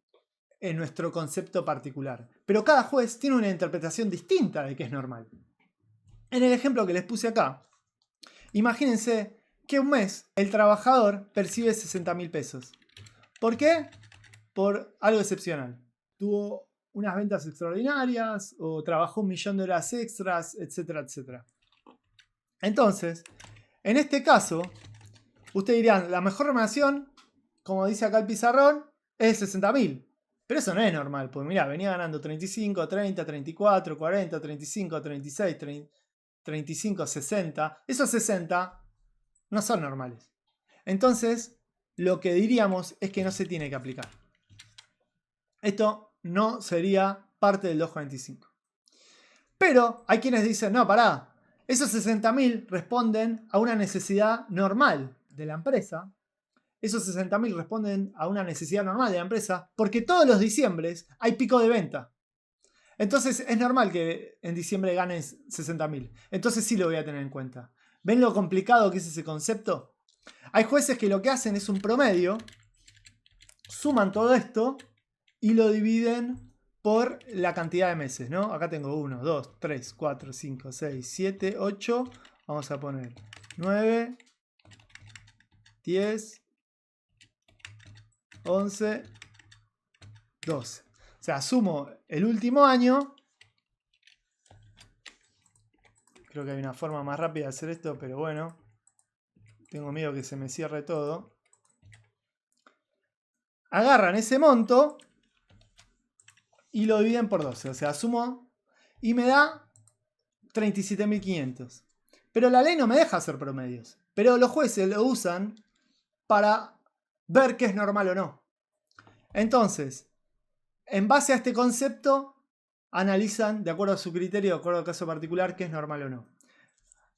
nuestro concepto particular. Pero cada juez tiene una interpretación distinta de qué es normal. En el ejemplo que les puse acá, imagínense que un mes el trabajador percibe 60.000 pesos. ¿Por qué? Por algo excepcional. Tuvo unas ventas extraordinarias o trabajó 1.000.000 de horas extras, etcétera, etcétera. Entonces, en este caso, ustedes dirán, la mejor remuneración, como dice acá el pizarrón, es 60.000. Pero eso no es normal, porque mirá, venía ganando 35, 30, 34, 40, 35, 36, 35, 60. Esos 60 no son normales. Entonces, lo que diríamos es que no se tiene que aplicar. Esto no sería parte del 245. Pero hay quienes dicen, no, pará, esos 60.000 responden a una necesidad normal de la empresa. Esos 60.000 responden a una necesidad normal de la empresa porque todos los diciembres hay pico de venta. Entonces es normal que en diciembre ganes 60.000. Entonces sí lo voy a tener en cuenta. ¿Ven lo complicado que es ese concepto? Hay jueces que lo que hacen es un promedio, suman todo esto y lo dividen por la cantidad de meses, ¿no? Acá tengo 1, 2, 3, 4, 5, 6, 7, 8. Vamos a poner 9, 10, 11, 12. O sea, sumo el último año. Creo que hay una forma más rápida de hacer esto, pero bueno. Tengo miedo que se me cierre todo. Agarran ese monto y lo dividen por 12. O sea, sumo y me da 37.500. Pero la ley no me deja hacer promedios. Pero los jueces lo usan para ver qué es normal o no. Entonces, en base a este concepto, analizan, de acuerdo a su criterio, de acuerdo al caso particular, qué es normal o no.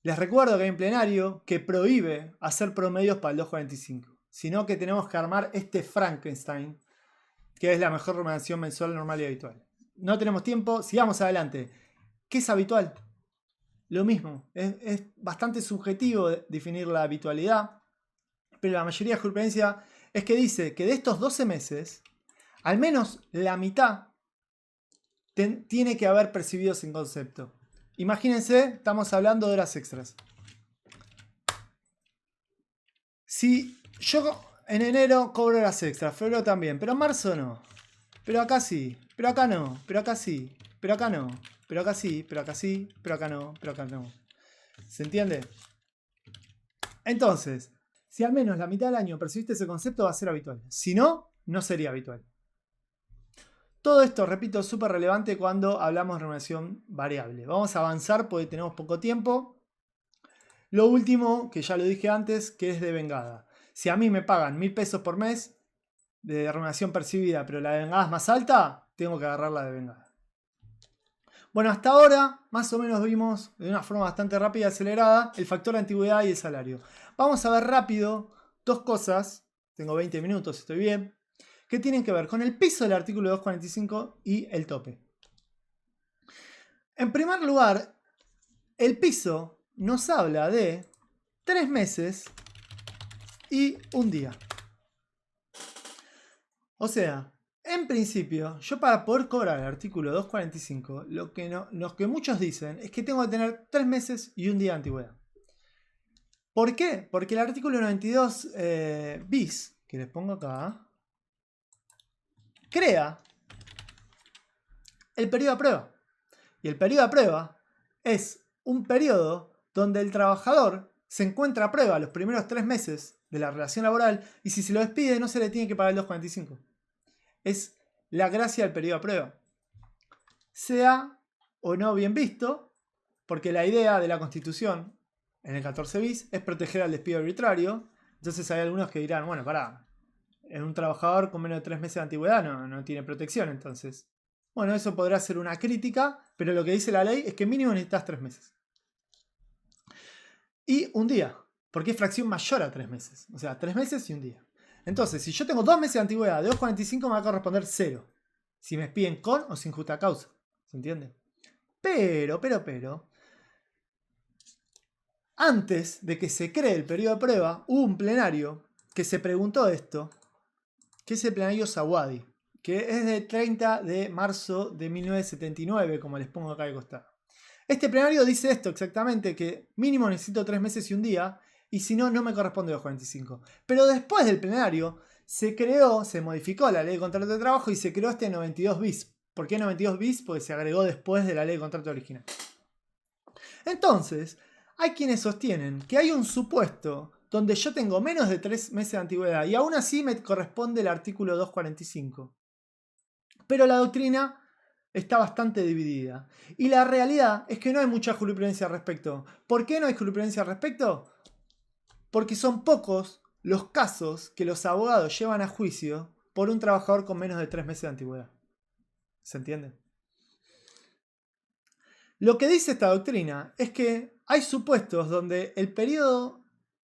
Les recuerdo que hay un plenario que prohíbe hacer promedios para el 245, sino que tenemos que armar este Frankenstein, que es la mejor remuneración mensual normal y habitual. No tenemos tiempo, sigamos adelante. ¿Qué es habitual? Lo mismo, es bastante subjetivo definir la habitualidad, pero la mayoría de jurisprudencia es que dice que de estos 12 meses, al menos la mitad tiene que haber percibido sin concepto. Imagínense, estamos hablando de horas extras. Si yo en enero cobro horas extras, febrero también, pero en marzo no. Pero acá sí, pero acá no, pero acá sí, pero acá no, pero acá sí, pero acá sí, pero acá no, pero acá no. ¿Se entiende? Entonces, si al menos la mitad del año percibiste ese concepto, va a ser habitual. Si no, no sería habitual. Todo esto, repito, es súper relevante cuando hablamos de remuneración variable. Vamos a avanzar porque tenemos poco tiempo. Lo último, que ya lo dije antes, que es devengada. Si a mí me pagan 1.000 pesos por mes de remuneración percibida, pero la devengada es más alta, tengo que agarrar la devengada. Bueno, hasta ahora más o menos vimos de una forma bastante rápida y acelerada el factor de antigüedad y el salario. Vamos a ver rápido dos cosas. Tengo 20 minutos, estoy bien. Que tienen que ver con el piso del artículo 245 y el tope. En primer lugar, el piso nos habla de 3 meses y un día. O sea, en principio, yo para poder cobrar el artículo 245, lo que muchos dicen es que tengo que tener 3 meses y un día de antigüedad. ¿Por qué? Porque el artículo 92 bis, que les pongo acá, crea el periodo de prueba. Y el periodo de prueba es un periodo donde el trabajador se encuentra a prueba los primeros 3 meses de la relación laboral y si se lo despide no se le tiene que pagar el 245. Es la gracia del periodo de prueba. Sea o no bien visto, porque la idea de la Constitución en el 14 bis es proteger al despido arbitrario. Entonces hay algunos que dirán, bueno, pará, en un trabajador con menos de 3 meses de antigüedad no tiene protección. Entonces, bueno, eso podrá ser una crítica, pero lo que dice la ley es que mínimo necesitas 3 meses. Y un día, porque es fracción mayor a 3 meses. O sea, 3 meses y un día. Entonces, si yo tengo 2 meses de antigüedad de 2,45 me va a corresponder 0. Si me despiden con o sin justa causa. ¿Se entiende? Pero, antes de que se cree el periodo de prueba, hubo un plenario que se preguntó esto, que es el plenario Zawadi, que es del 30 de marzo de 1979, como les pongo acá de costado. Este plenario dice esto exactamente, que mínimo necesito 3 meses y un día, y si no, no me corresponde 2,45. Pero después del plenario se modificó la ley de contrato de trabajo y se creó este 92 bis. ¿Por qué 92 bis? Porque se agregó después de la ley de contrato original. Entonces, hay quienes sostienen que hay un supuesto donde yo tengo menos de 3 meses de antigüedad y aún así me corresponde el artículo 245. Pero la doctrina está bastante dividida. Y la realidad es que no hay mucha jurisprudencia al respecto. ¿Por qué no hay jurisprudencia al respecto? Porque son pocos los casos que los abogados llevan a juicio por un trabajador con menos de 3 meses de antigüedad. ¿Se entiende? Lo que dice esta doctrina es que hay supuestos donde el periodo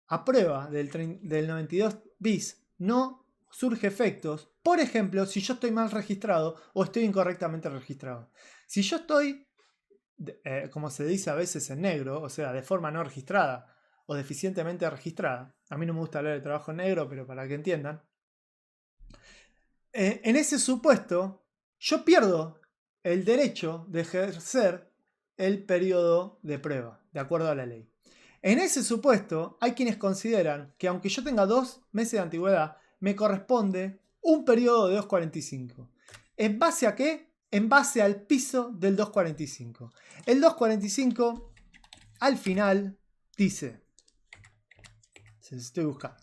a prueba del 92 bis no surge efectos. Por ejemplo, si yo estoy mal registrado o estoy incorrectamente registrado. Si yo estoy, como se dice a veces en negro, o sea, de forma no registrada o deficientemente registrada. A mí no me gusta hablar de trabajo en negro, pero para que entiendan. En ese supuesto, yo pierdo el derecho de ejercer el periodo de prueba, de acuerdo a la ley. En ese supuesto, hay quienes consideran que aunque yo tenga 2 meses de antigüedad, me corresponde un periodo de 2,45. ¿En base a qué? En base al piso del 2,45. El 2,45 al final dice, se los estoy buscando,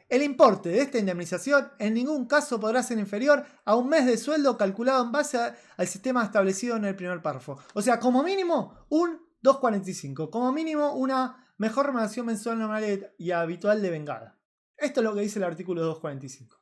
el importe de esta indemnización en ningún caso podrá ser inferior a un mes de sueldo calculado en base al sistema establecido en el primer párrafo. O sea, como mínimo un 2,45. Como mínimo una mejor remuneración mensual normal y habitual de vengada. Esto es lo que dice el artículo 2,45.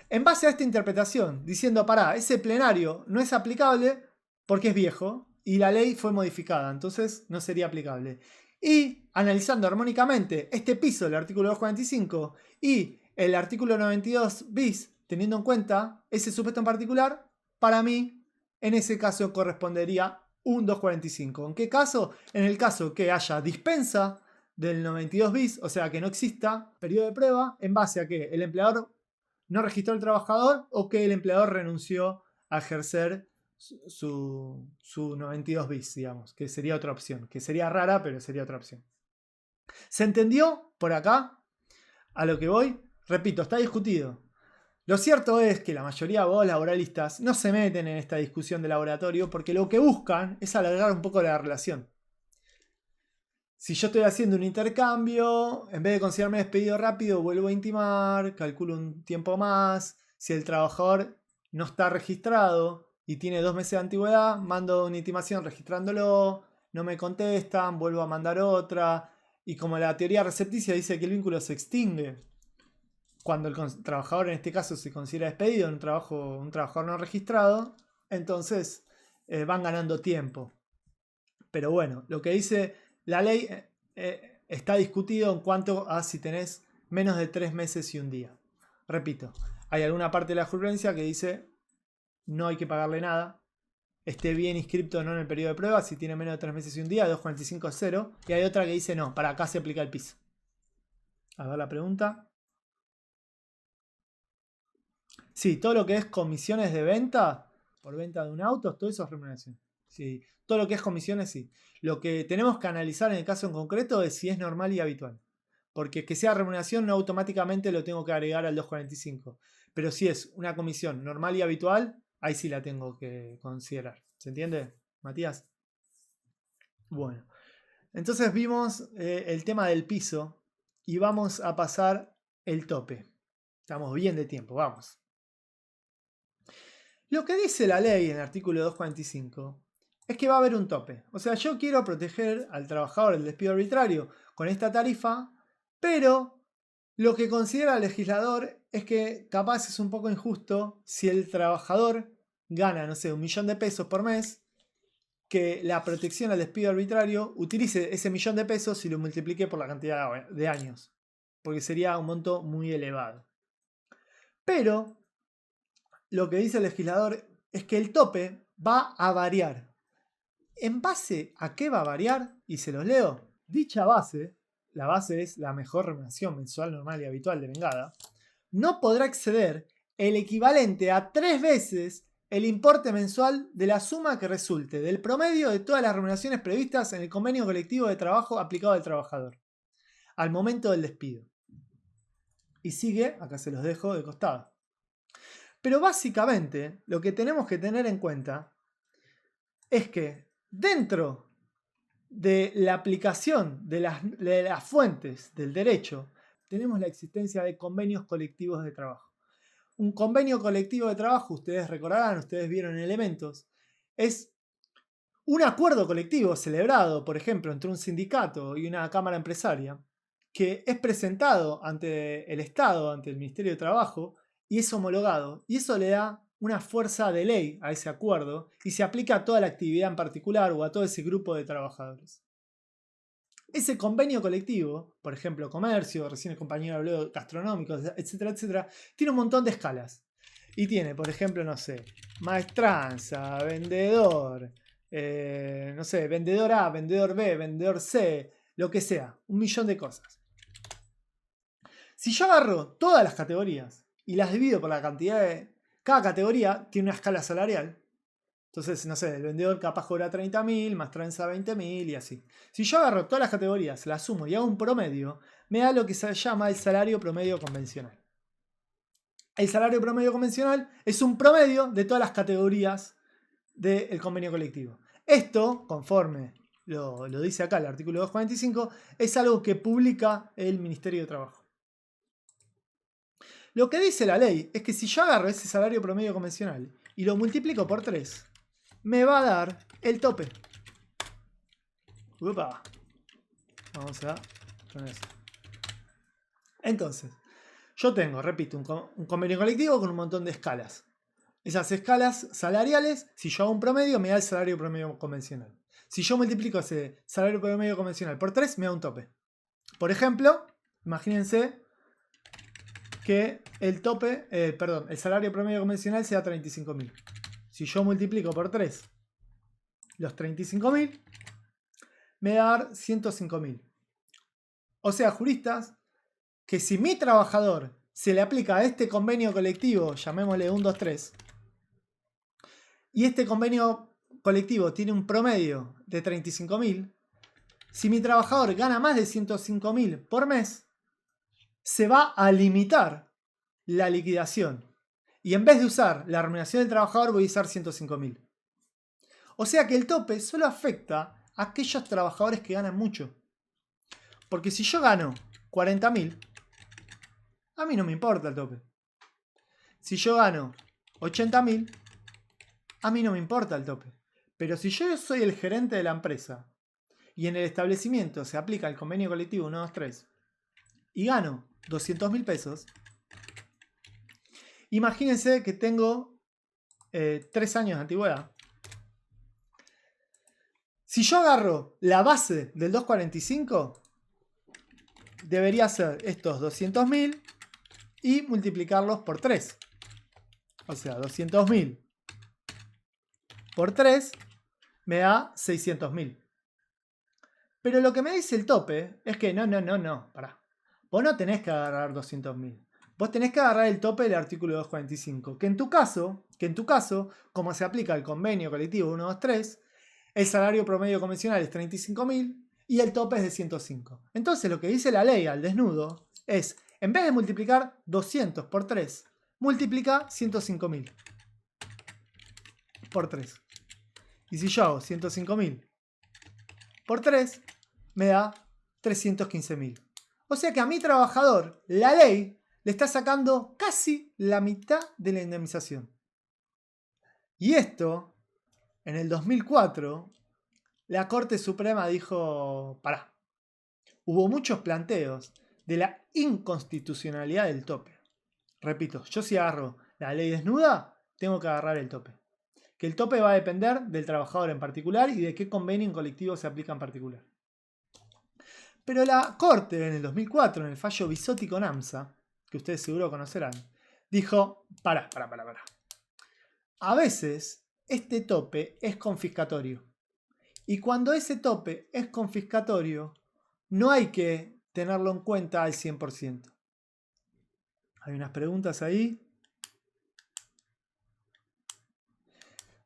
En base a esta interpretación, diciendo, pará, ese plenario no es aplicable porque es viejo y la ley fue modificada, entonces no sería aplicable. Y analizando armónicamente este piso del artículo 245 y el artículo 92 bis, teniendo en cuenta ese supuesto en particular, para mí, en ese caso correspondería un 245. ¿En qué caso? En el caso que haya dispensa del 92 bis, o sea que no exista periodo de prueba, en base a que el empleador no registró al trabajador o que el empleador renunció a ejercer su 92 bis, digamos, que sería otra opción, que sería rara, pero sería otra opción. ¿Se entendió por acá a lo que voy? Repito, está discutido. Lo cierto es que la mayoría de abogados laboralistas no se meten en esta discusión de laboratorio porque lo que buscan es alargar un poco la relación. Si yo estoy haciendo un intercambio, en vez de considerarme despedido rápido, vuelvo a intimar, calculo un tiempo más. Si el trabajador no está registrado y tiene 2 meses de antigüedad, mando una intimación registrándolo, no me contestan, vuelvo a mandar otra. Y como la teoría recepticia dice que el vínculo se extingue cuando el trabajador en este caso se considera despedido en un trabajador no registrado, entonces van ganando tiempo. Pero bueno, lo que dice la ley está discutido en cuanto a si tenés menos de 3 meses y un día. Repito, hay alguna parte de la jurisprudencia que dice no hay que pagarle nada. esté bien inscripto o no en el periodo de prueba. Si tiene menos de 3 meses y un día, 245 es 0. Y hay otra que dice no, para acá se aplica el piso. A ver la pregunta. Sí, todo lo que es comisiones de venta, por venta de un auto, todo eso es remuneración. Sí, todo lo que es comisiones, sí. Lo que tenemos que analizar en el caso en concreto es si es normal y habitual. Porque que sea remuneración no automáticamente lo tengo que agregar al 245. Pero si es una comisión normal y habitual, ahí sí la tengo que considerar. ¿Se entiende, Matías? Bueno, entonces vimos el tema del piso y vamos a pasar el tope. Estamos bien de tiempo, vamos. Lo que dice la ley en el artículo 245 es que va a haber un tope. O sea, yo quiero proteger al trabajador del despido arbitrario con esta tarifa, pero lo que considera el legislador es que capaz es un poco injusto si el trabajador gana, no sé, 1 millón de pesos por mes, que la protección al despido arbitrario utilice ese 1 millón de pesos y lo multiplique por la cantidad de años, porque sería un monto muy elevado. Pero lo que dice el legislador es que el tope va a variar. ¿En base a qué va a variar? Y se los leo. Dicha base, la base es la mejor remuneración mensual normal y habitual de vengada, no podrá exceder el equivalente a 3 veces el importe mensual de la suma que resulte del promedio de todas las remuneraciones previstas en el convenio colectivo de trabajo aplicado al trabajador al momento del despido. Y sigue, acá se los dejo de costado. Pero básicamente lo que tenemos que tener en cuenta es que dentro de la aplicación de las fuentes del derecho tenemos la existencia de convenios colectivos de trabajo. Un convenio colectivo de trabajo, ustedes recordarán, ustedes vieron en Elementos, es un acuerdo colectivo celebrado, por ejemplo, entre un sindicato y una cámara empresaria, que es presentado ante el Estado, ante el Ministerio de Trabajo, y es homologado. Y eso le da una fuerza de ley a ese acuerdo y se aplica a toda la actividad en particular o a todo ese grupo de trabajadores. Ese convenio colectivo, por ejemplo, comercio, recién el compañero habló de gastronómicos, etcétera, etcétera, tiene un montón de escalas. Y tiene, por ejemplo, no sé, maestranza, vendedor, no sé, vendedor A, vendedor B, vendedor C, lo que sea, 1 millón de cosas. Si yo agarro todas las categorías y las divido por la cantidad de... Cada categoría tiene una escala salarial. Entonces, no sé, el vendedor capaz cobra 30.000, maestranza 20.000 y así. Si yo agarro todas las categorías, las sumo y hago un promedio, me da lo que se llama el salario promedio convencional. El salario promedio convencional es un promedio de todas las categorías del convenio colectivo. Esto, conforme lo dice acá el artículo 245, es algo que publica el Ministerio de Trabajo. Lo que dice la ley es que si yo agarro ese salario promedio convencional y lo multiplico por 3, me va a dar el tope. Upa. Vamos a poner eso. Entonces, yo tengo, repito, un convenio colectivo con un montón de escalas. Esas escalas salariales, si yo hago un promedio, me da el salario promedio convencional. Si yo multiplico ese salario promedio convencional por 3, me da un tope. Por ejemplo, imagínense que el tope, el salario promedio convencional sea 35.000. Si yo multiplico por 3 los 35.000, me va a dar 105.000. O sea, juristas, que si mi trabajador se le aplica a este convenio colectivo, llamémosle 1, 2, 3, y este convenio colectivo tiene un promedio de 35.000, si mi trabajador gana más de 105.000 por mes, se va a limitar la liquidación. Y en vez de usar la remuneración del trabajador, voy a usar 105.000. O sea que el tope solo afecta a aquellos trabajadores que ganan mucho. Porque si yo gano 40.000, a mí no me importa el tope. Si yo gano 80.000, a mí no me importa el tope. Pero si yo soy el gerente de la empresa y en el establecimiento se aplica el convenio colectivo 1, 2, 3 y gano 200.000 pesos, imagínense que tengo 3 años de antigüedad. Si yo agarro la base del 245, debería ser estos 200.000 y multiplicarlos por 3. O sea, 200.000 por 3 me da 600.000. Pero lo que me dice el tope es que no, pará. Vos no tenés que agarrar 200.000. Vos tenés que agarrar el tope del artículo 245. Que en tu caso, como se aplica el convenio colectivo 123, el salario promedio convencional es 35.000 y el tope es de 105. Entonces lo que dice la ley al desnudo es, en vez de multiplicar 200 por 3, multiplica 105.000 por 3. Y si yo hago 105.000 por 3, me da 315.000. O sea que a mi trabajador, la ley le está sacando casi la mitad de la indemnización. Y esto, en el 2004, la Corte Suprema dijo, pará, hubo muchos planteos de la inconstitucionalidad del tope. Repito, yo si agarro la ley desnuda, tengo que agarrar el tope. Que el tope va a depender del trabajador en particular y de qué convenio en colectivo se aplica en particular. Pero la Corte en el 2004, en el fallo Bisotti con AMSA, que ustedes seguro conocerán, dijo, pará. A veces este tope es confiscatorio. Y cuando ese tope es confiscatorio, no hay que tenerlo en cuenta al 100%. Hay unas preguntas ahí.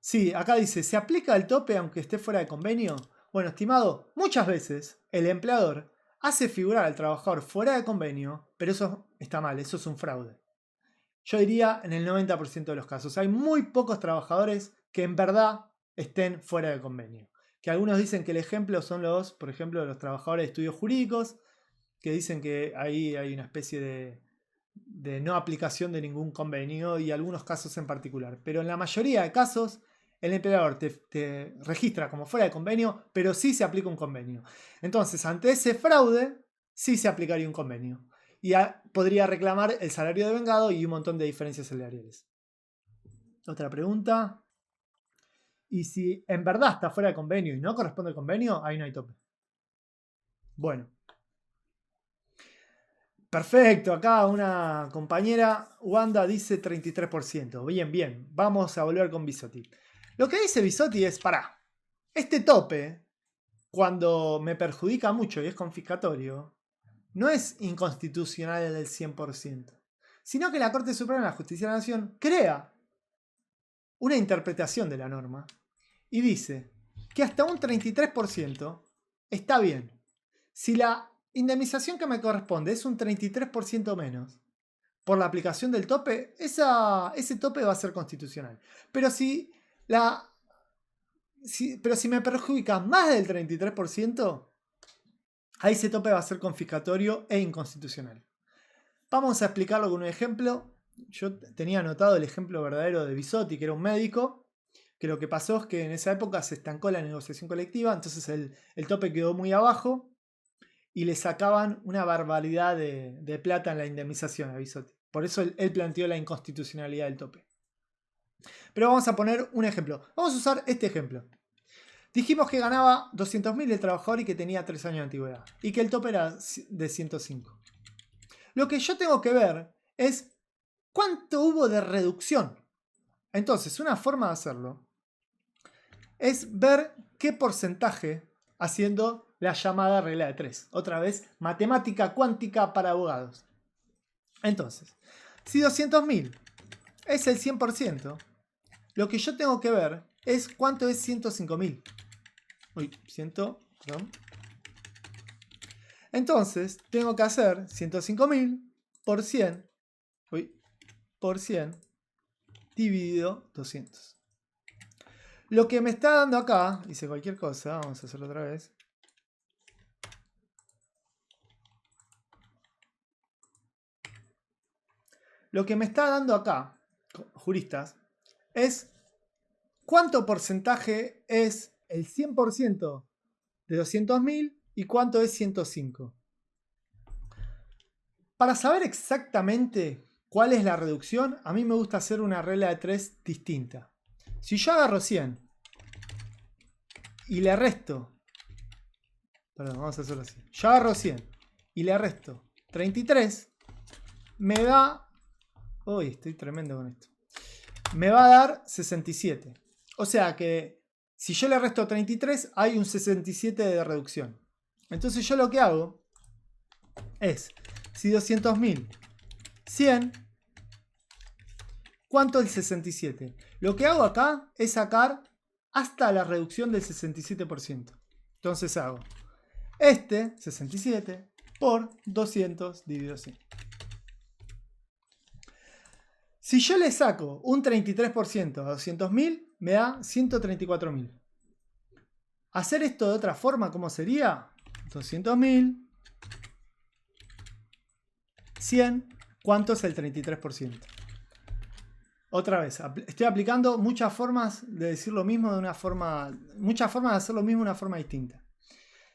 Sí, acá dice, ¿se aplica el tope aunque esté fuera de convenio? Bueno, estimado, muchas veces el empleador hace figurar al trabajador fuera de convenio, pero eso está mal, eso es un fraude. Yo diría en el 90% de los casos. Hay muy pocos trabajadores que en verdad estén fuera de convenio. Que algunos dicen que el ejemplo son por ejemplo, los trabajadores de estudios jurídicos, que dicen que ahí hay una especie de no aplicación de ningún convenio y algunos casos en particular. Pero en la mayoría de casos, el empleador te registra como fuera de convenio, pero sí se aplica un convenio. Entonces, ante ese fraude, sí se aplicaría un convenio. Y podría reclamar el salario devengado y un montón de diferencias salariales. Otra pregunta. Y si en verdad está fuera de convenio y no corresponde al convenio, ahí no hay tope. Bueno. Perfecto, acá una compañera, Wanda, dice 33%. Bien. Vamos a volver con Bisotti. Lo que dice Bisotti es, pará, este tope, cuando me perjudica mucho y es confiscatorio, no es inconstitucional del 100%, sino que la Corte Suprema de la Justicia de la Nación crea una interpretación de la norma y dice que hasta un 33% está bien. Si la indemnización que me corresponde es un 33% menos por la aplicación del tope, ese tope va a ser constitucional. Pero si me perjudica más del 33%, ahí ese tope va a ser confiscatorio e inconstitucional. Vamos a explicarlo con un ejemplo. Yo tenía anotado el ejemplo verdadero de Bisotti, que era un médico, que lo que pasó es que en esa época se estancó la negociación colectiva, entonces el tope quedó muy abajo y le sacaban una barbaridad de plata en la indemnización a Bisotti. Por eso él planteó la inconstitucionalidad del tope. Pero vamos a poner un ejemplo. Vamos a usar este ejemplo. Dijimos que ganaba 200.000 el trabajador y que tenía 3 años de antigüedad. Y que el tope era de 105. Lo que yo tengo que ver es cuánto hubo de reducción. Entonces, una forma de hacerlo es ver qué porcentaje, haciendo la llamada regla de 3. Otra vez, matemática cuántica para abogados. Entonces, si 200.000 es el 100%, lo que yo tengo que ver es cuánto es 105.000. Perdón. Entonces, tengo que hacer 105.000 por 100, por 100 dividido 200. Lo que me está dando acá, hice cualquier cosa, vamos a hacerlo otra vez. Lo que me está dando acá, juristas, es cuánto porcentaje es el 100% de 200.000 y cuánto es 105. Para saber exactamente cuál es la reducción, a mí me gusta hacer una regla de 3 distinta. Si yo agarro 100 y le resto, perdón, vamos a hacerlo así. Yo agarro 100 y le resto 33, me da, uy, estoy tremendo con esto, me va a dar 67. O sea que si yo le resto 33, hay un 67 de reducción. Entonces yo lo que hago es, si 200.000, 100, ¿cuánto es el 67? Lo que hago acá es sacar hasta la reducción del 67%. Entonces hago este 67 por 200 dividido 100. Si yo le saco un 33% a 200.000, me da 134.000. Hacer esto de otra forma, ¿cómo sería? 200.000, 100, ¿cuánto es el 33%? Otra vez, estoy aplicando muchas formas de decir lo mismo de una forma, muchas formas de hacer lo mismo de una forma distinta.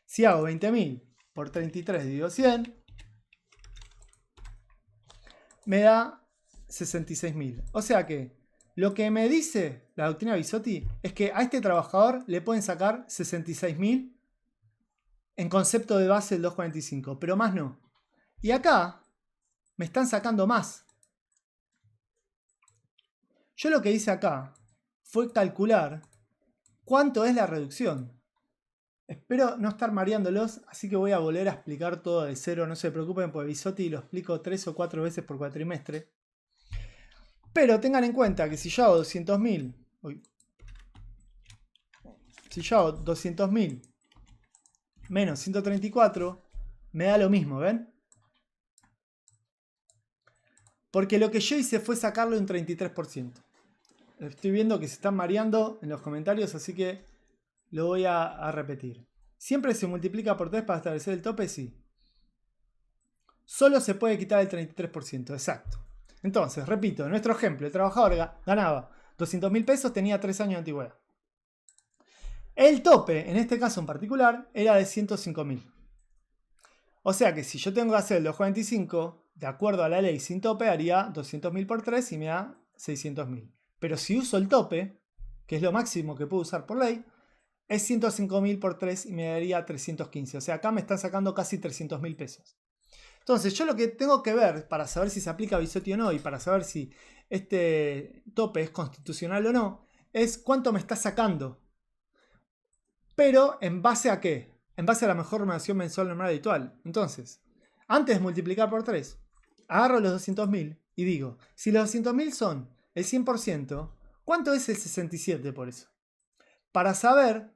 Si hago 20.000 por 33 dividido 100, me da 66.000. O sea que lo que me dice la doctrina Bisotti es que a este trabajador le pueden sacar 66.000 en concepto de base del 245, pero más no. Y acá me están sacando más. Yo lo que hice acá fue calcular cuánto es la reducción. Espero no estar mareándolos, así que voy a volver a explicar todo de cero. No se preocupen, porque Bisotti lo explico 3 o 4 veces por cuatrimestre. Pero tengan en cuenta que si yo hago 200.000, si yo hago 200.000 menos 134, me da lo mismo, ¿ven? Porque lo que yo hice fue sacarle un 33%. Estoy viendo que se están mareando en los comentarios, así que lo voy a repetir. ¿Siempre se multiplica por 3 para establecer el tope? Sí. Solo se puede quitar el 33%, exacto. Entonces, repito, en nuestro ejemplo, el trabajador ganaba 200.000 pesos, tenía 3 años de antigüedad. El tope, en este caso en particular, era de 105.000. O sea que si yo tengo que hacer el 245, de acuerdo a la ley sin tope, haría 200.000 por 3 y me da 600.000. Pero si uso el tope, que es lo máximo que puedo usar por ley, es 105.000 por 3 y me daría 315. O sea, acá me están sacando casi 300.000 pesos. Entonces, yo lo que tengo que ver para saber si se aplica Bisotti o no y para saber si este tope es constitucional o no, es cuánto me está sacando. Pero, ¿en base a qué? En base a la mejor remuneración mensual normal habitual. Entonces, antes de multiplicar por 3, agarro los 200.000 y digo, si los 200.000 son el 100%, ¿cuánto es el 67 por eso? Para saber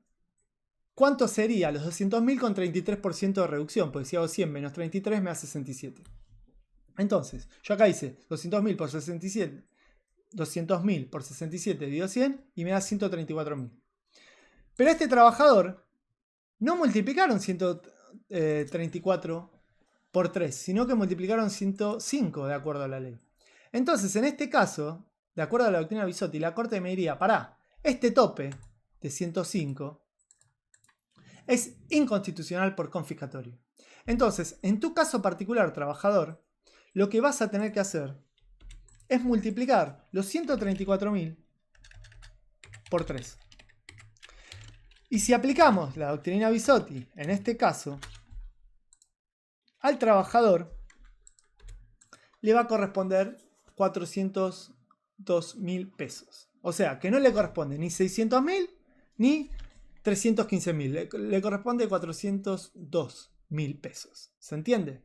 cuánto sería los 200.000 con 33% de reducción, porque si hago 100 menos 33 me da 67. Entonces, yo acá hice 200.000 por 67, 200.000 por 67 dividido 100 y me da 134.000. Pero a este trabajador no multiplicaron 134 por 3, sino que multiplicaron 105 de acuerdo a la ley. Entonces, en este caso, de acuerdo a la doctrina Bisotti, la Corte me diría, pará, este tope de 105 es inconstitucional por confiscatorio. Entonces, en tu caso particular, trabajador, lo que vas a tener que hacer es multiplicar los 134.000 por 3. Y si aplicamos la doctrina Bisotti, en este caso, al trabajador le va a corresponder 402.000 pesos. O sea, que no le corresponde ni 600.000 ni 315.000. Le corresponde 402.000 pesos. ¿Se entiende?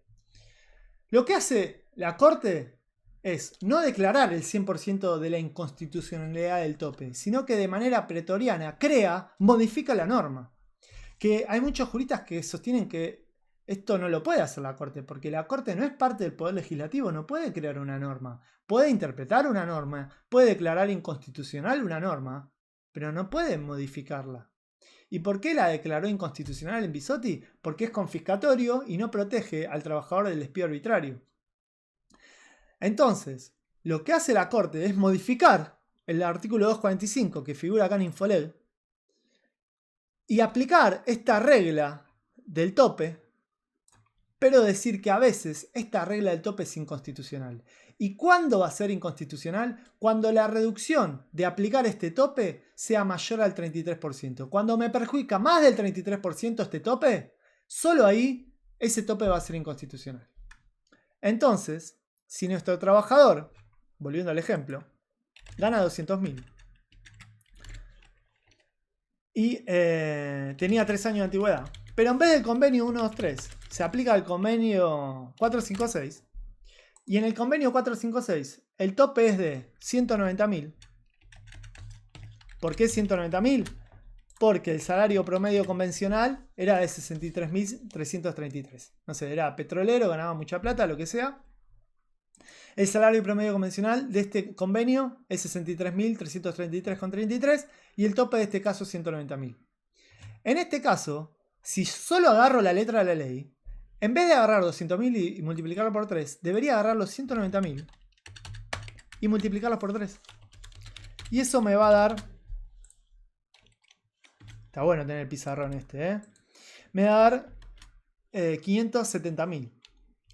Lo que hace la Corte es no declarar el 100% de la inconstitucionalidad del tope, sino que de manera pretoriana modifica la norma. Que hay muchos juristas que sostienen que esto no lo puede hacer la Corte, porque la Corte no es parte del Poder Legislativo, no puede crear una norma. Puede interpretar una norma, puede declarar inconstitucional una norma, pero no puede modificarla. ¿Y por qué la declaró inconstitucional en Bisotti? Porque es confiscatorio y no protege al trabajador del despido arbitrario. Entonces, lo que hace la Corte es modificar el artículo 245 que figura acá en Infoleg y aplicar esta regla del tope, pero decir que a veces esta regla del tope es inconstitucional. ¿Y cuándo va a ser inconstitucional? Cuando la reducción de aplicar este tope sea mayor al 33%. Cuando me perjudica más del 33% este tope, solo ahí ese tope va a ser inconstitucional. Entonces, si nuestro trabajador, volviendo al ejemplo, gana 200.000, y tenía 3 años de antigüedad. Pero en vez del convenio 123, se aplica el convenio 456. Y en el convenio 456, el tope es de 190.000. ¿Por qué 190.000? Porque el salario promedio convencional era de 63.333. No sé, era petrolero, ganaba mucha plata, lo que sea. El salario promedio convencional de este convenio es 63.333,33 y el tope de este caso es 190.000. En este caso, si solo agarro la letra de la ley, en vez de agarrar 200.000 y multiplicarlo por 3, debería agarrar los 190.000 y multiplicarlos por 3. Y eso me va a dar... Está bueno tener el pizarrón este, ¿eh? Me va a dar 570.000.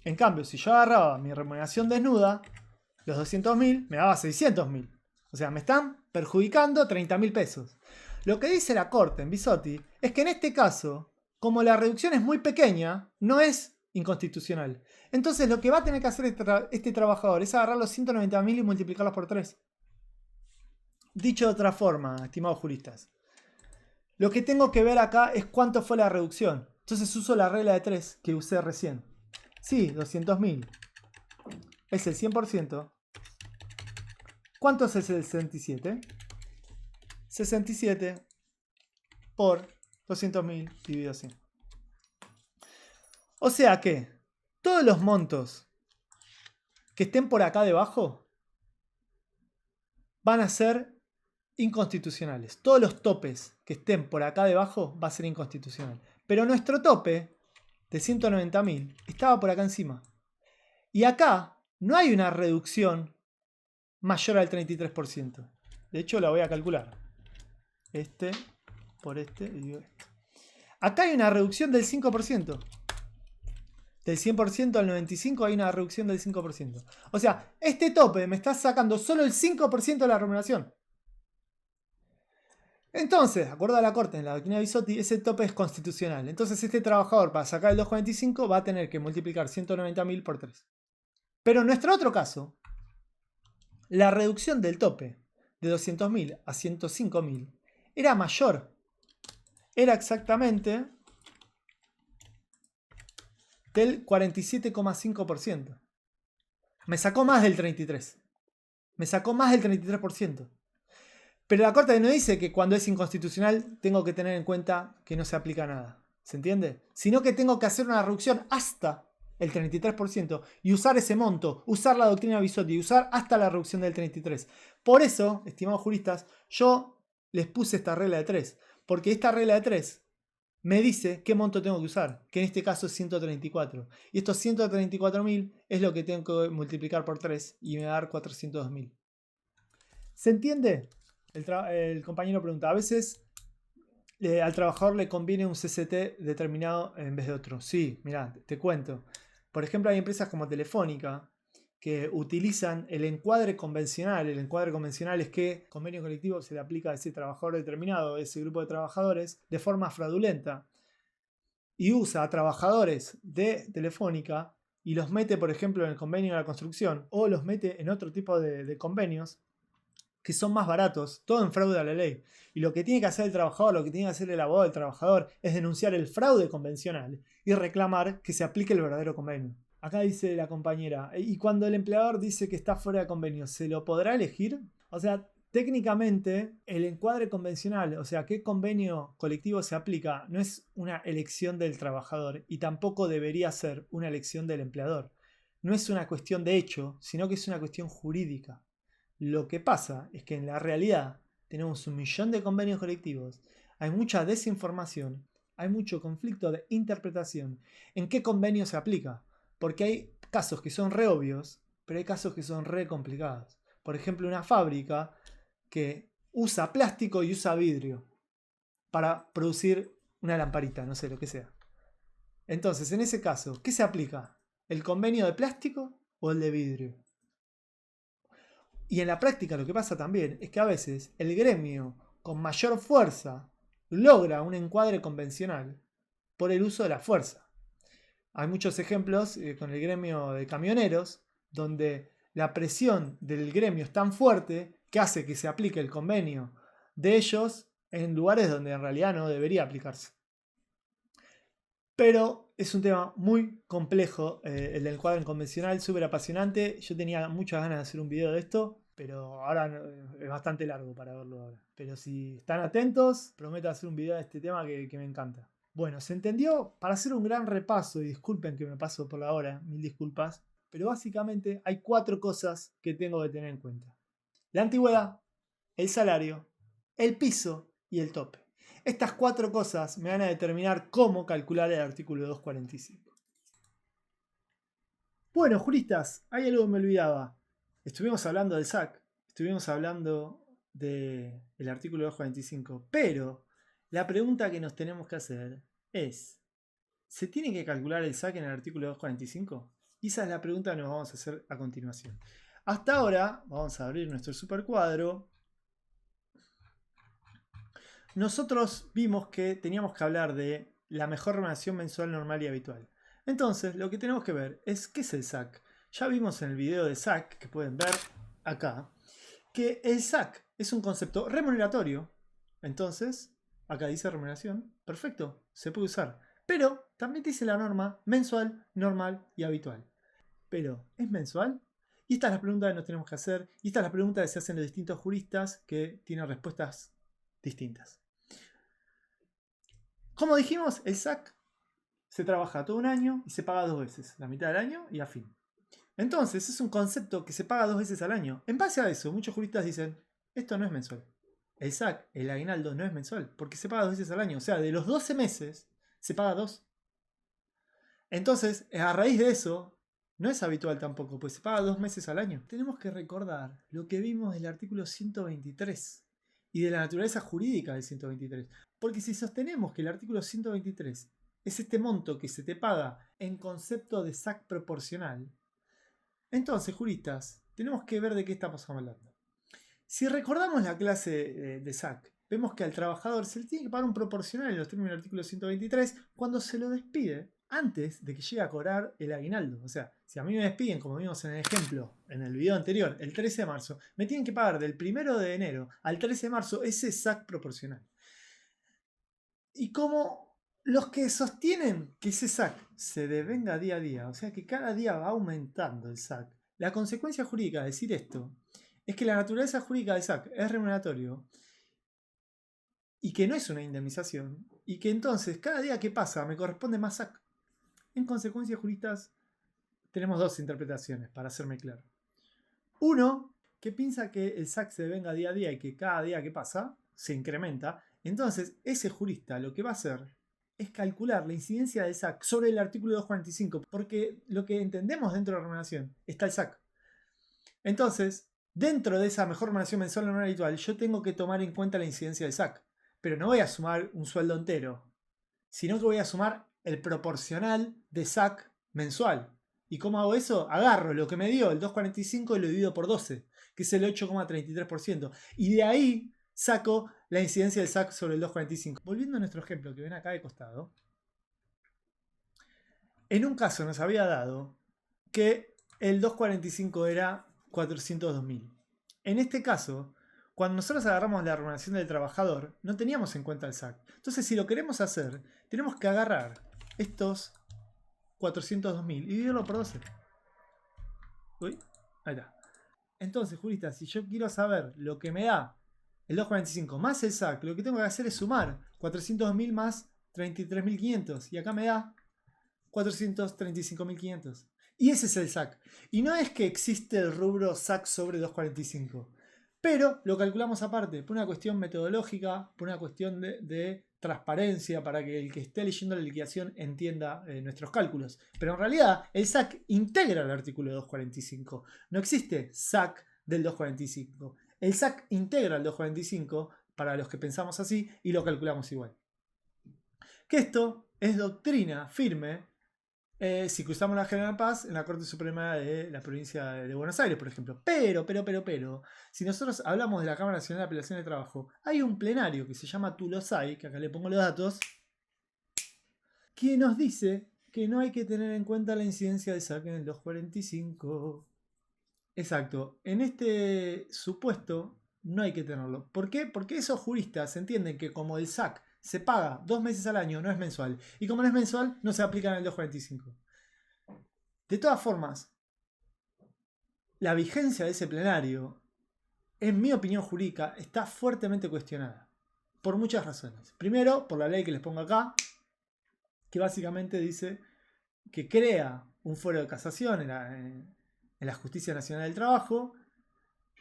En cambio, si yo agarraba mi remuneración desnuda, los 200.000 me daba 600.000. O sea, me están perjudicando 30.000 pesos. Lo que dice la Corte en Bisotti es que en este caso, como la reducción es muy pequeña, no es inconstitucional. Entonces lo que va a tener que hacer este trabajador es agarrar los 190.000 y multiplicarlos por 3. Dicho de otra forma, estimados juristas, lo que tengo que ver acá es cuánto fue la reducción. Entonces uso la regla de 3 que usé recién. Sí, 200.000 es el 100%. ¿Cuánto es el 67? 67 por 200.000 dividido 100. O sea que todos los montos que estén por acá debajo van a ser inconstitucionales. Todos los topes que estén por acá debajo va a ser inconstitucional. Pero nuestro tope de 190.000 estaba por acá encima. Y acá no hay una reducción mayor al 33%. De hecho, la voy a calcular. Este por este y este. Acá hay una reducción del 5%. Del 100% al 95% hay una reducción del 5%. O sea, este tope me está sacando solo el 5% de la remuneración. Entonces, de acuerdo a la Corte, en la doctrina de Bisotti, ese tope es constitucional. Entonces este trabajador, para sacar el 245, va a tener que multiplicar 190.000 por 3. Pero en nuestro otro caso, la reducción del tope de 200.000 a 105.000 era mayor. Era exactamente del 47,5%. Me sacó más del 33%. Me sacó más del 33%. Pero la Corte no dice que cuando es inconstitucional tengo que tener en cuenta que no se aplica nada. ¿Se entiende? Sino que tengo que hacer una reducción hasta el 33% y usar ese monto, usar la doctrina Bisotti y usar hasta la reducción del 33%. Por eso, estimados juristas, yo les puse esta regla de 3. Porque esta regla de 3 me dice qué monto tengo que usar, que en este caso es 134. Y estos 134.000 es lo que tengo que multiplicar por 3 y me va a dar 402.000. ¿Se entiende? El compañero pregunta, a veces al trabajador le conviene un CCT determinado en vez de otro. Sí, mirá, te cuento. Por ejemplo, hay empresas como Telefónica que utilizan el encuadre convencional. El encuadre convencional es que convenio colectivo se le aplica a ese trabajador determinado, a ese grupo de trabajadores, de forma fraudulenta. Y usa a trabajadores de Telefónica y los mete, por ejemplo, en el convenio de la construcción o los mete en otro tipo de convenios que son más baratos, todo en fraude a la ley. Y lo que tiene que hacer el trabajador, lo que tiene que hacer el abogado del trabajador es denunciar el fraude convencional y reclamar que se aplique el verdadero convenio. Acá dice la compañera, y cuando el empleador dice que está fuera de convenio, ¿se lo podrá elegir? O sea, técnicamente el encuadre convencional, o sea, qué convenio colectivo se aplica, no es una elección del trabajador y tampoco debería ser una elección del empleador. No es una cuestión de hecho, sino que es una cuestión jurídica. Lo que pasa es que en la realidad tenemos 1.000.000 de convenios colectivos, hay mucha desinformación, hay mucho conflicto de interpretación en qué convenio se aplica, porque hay casos que son re obvios, pero hay casos que son re complicados. Por ejemplo, una fábrica que usa plástico y usa vidrio para producir una lamparita, no sé, lo que sea. Entonces, en ese caso, ¿qué se aplica? ¿El convenio de plástico o el de vidrio? Y en la práctica lo que pasa también es que a veces el gremio con mayor fuerza logra un encuadre convencional por el uso de la fuerza. Hay muchos ejemplos con el gremio de camioneros donde la presión del gremio es tan fuerte que hace que se aplique el convenio de ellos en lugares donde en realidad no debería aplicarse. Pero es un tema muy complejo, el del cuadro convencional, súper apasionante. Yo tenía muchas ganas de hacer un video de esto, pero ahora es bastante largo para verlo ahora. Pero si están atentos, prometo hacer un video de este tema que me encanta. Bueno, ¿se entendió? Para hacer un gran repaso, y disculpen que me paso por la hora, mil disculpas, pero básicamente hay 4 cosas que tengo que tener en cuenta. La antigüedad, el salario, el piso y el tope. Estas 4 cosas me van a determinar cómo calcular el artículo 245. Bueno, juristas, hay algo que me olvidaba. Estuvimos hablando del SAC, estuvimos hablando del artículo 245, pero la pregunta que nos tenemos que hacer es, ¿se tiene que calcular el SAC en el artículo 245? Y esa es la pregunta que nos vamos a hacer a continuación. Hasta ahora, vamos a abrir nuestro supercuadro. Nosotros vimos que teníamos que hablar de la mejor remuneración mensual normal y habitual. Entonces, lo que tenemos que ver es qué es el SAC. Ya vimos en el video de SAC, que pueden ver acá, que el SAC es un concepto remuneratorio. Entonces, acá dice remuneración, perfecto, se puede usar. Pero también dice la norma mensual, normal y habitual. Pero, ¿es mensual? Y esta es la pregunta que nos tenemos que hacer. Y esta es la pregunta que se hacen los distintos juristas que tienen respuestas distintas. Como dijimos, el SAC se trabaja todo un año y se paga 2 veces, la mitad del año y a fin. Entonces es un concepto que se paga 2 veces al año. En base a eso, muchos juristas dicen, esto no es mensual. El SAC, el aguinaldo, no es mensual, porque se paga 2 veces al año. O sea, de los 12 meses, se paga 2. Entonces, a raíz de eso, no es habitual tampoco, pues se paga 2 meses al año. Tenemos que recordar lo que vimos del artículo 123 y de la naturaleza jurídica del 123. Porque si sostenemos que el artículo 123 es este monto que se te paga en concepto de SAC proporcional, entonces, juristas, tenemos que ver de qué estamos hablando. Si recordamos la clase de SAC, vemos que al trabajador se le tiene que pagar un proporcional en los términos del artículo 123 cuando se lo despide antes de que llegue a cobrar el aguinaldo. O sea, si a mí me despiden, como vimos en el ejemplo, en el video anterior, el 13 de marzo, me tienen que pagar del 1 de enero al 13 de marzo ese SAC proporcional. Y como los que sostienen que ese SAC se devenga día a día, o sea que cada día va aumentando el SAC, la consecuencia jurídica de decir esto es que la naturaleza jurídica del SAC es remuneratorio y que no es una indemnización y que entonces cada día que pasa me corresponde más SAC. En consecuencia, juristas, tenemos 2 interpretaciones para hacerme claro. Uno, que piensa que el SAC se devenga día a día y que cada día que pasa se incrementa. Entonces, ese jurista lo que va a hacer es calcular la incidencia del SAC sobre el artículo 245, porque lo que entendemos dentro de la remuneración está el SAC. Entonces, dentro de esa mejor remuneración mensual normal habitual, yo tengo que tomar en cuenta la incidencia del SAC. Pero no voy a sumar un sueldo entero, sino que voy a sumar el proporcional de SAC mensual. ¿Y cómo hago eso? Agarro lo que me dio el 245 y lo divido por 12, que es el 8,33%. Y de ahí saco la incidencia del SAC sobre el 245. Volviendo a nuestro ejemplo que ven acá de costado, en un caso nos había dado que el 245 era 402.000. En este caso, cuando nosotros agarramos la remuneración del trabajador, no teníamos en cuenta el SAC. Entonces, si lo queremos hacer, tenemos que agarrar estos 402.000 y dividirlo por 12. Uy, ahí está. Entonces, juristas, si yo quiero saber lo que me da el 245 más el SAC, lo que tengo que hacer es sumar 402.000 más 33.500. Y acá me da 435.500. Y ese es el SAC. Y no es que existe el rubro SAC sobre 245. Pero lo calculamos aparte, por una cuestión metodológica, por una cuestión de transparencia, para que el que esté leyendo la liquidación entienda nuestros cálculos. Pero en realidad el SAC integra el artículo 245. No existe SAC del 245. El SAC integra el 245 para los que pensamos así y lo calculamos igual. Que esto es doctrina firme si cruzamos la General Paz en la Corte Suprema de la provincia de Buenos Aires, por ejemplo. Pero, si nosotros hablamos de la Cámara Nacional de Apelación de Trabajo, hay un plenario que se llama Tulosai, que acá le pongo los datos, que nos dice que no hay que tener en cuenta la incidencia de SAC en el 245. Exacto. En este supuesto, no hay que tenerlo. ¿Por qué? Porque esos juristas entienden que como el SAC se paga 2 meses al año, no es mensual. Y como no es mensual, no se aplica en el 245. De todas formas, la vigencia de ese plenario, en mi opinión jurídica, está fuertemente cuestionada. Por muchas razones. Primero, por la ley que les pongo acá, que básicamente dice que crea un fuero de casación en la Justicia Nacional del Trabajo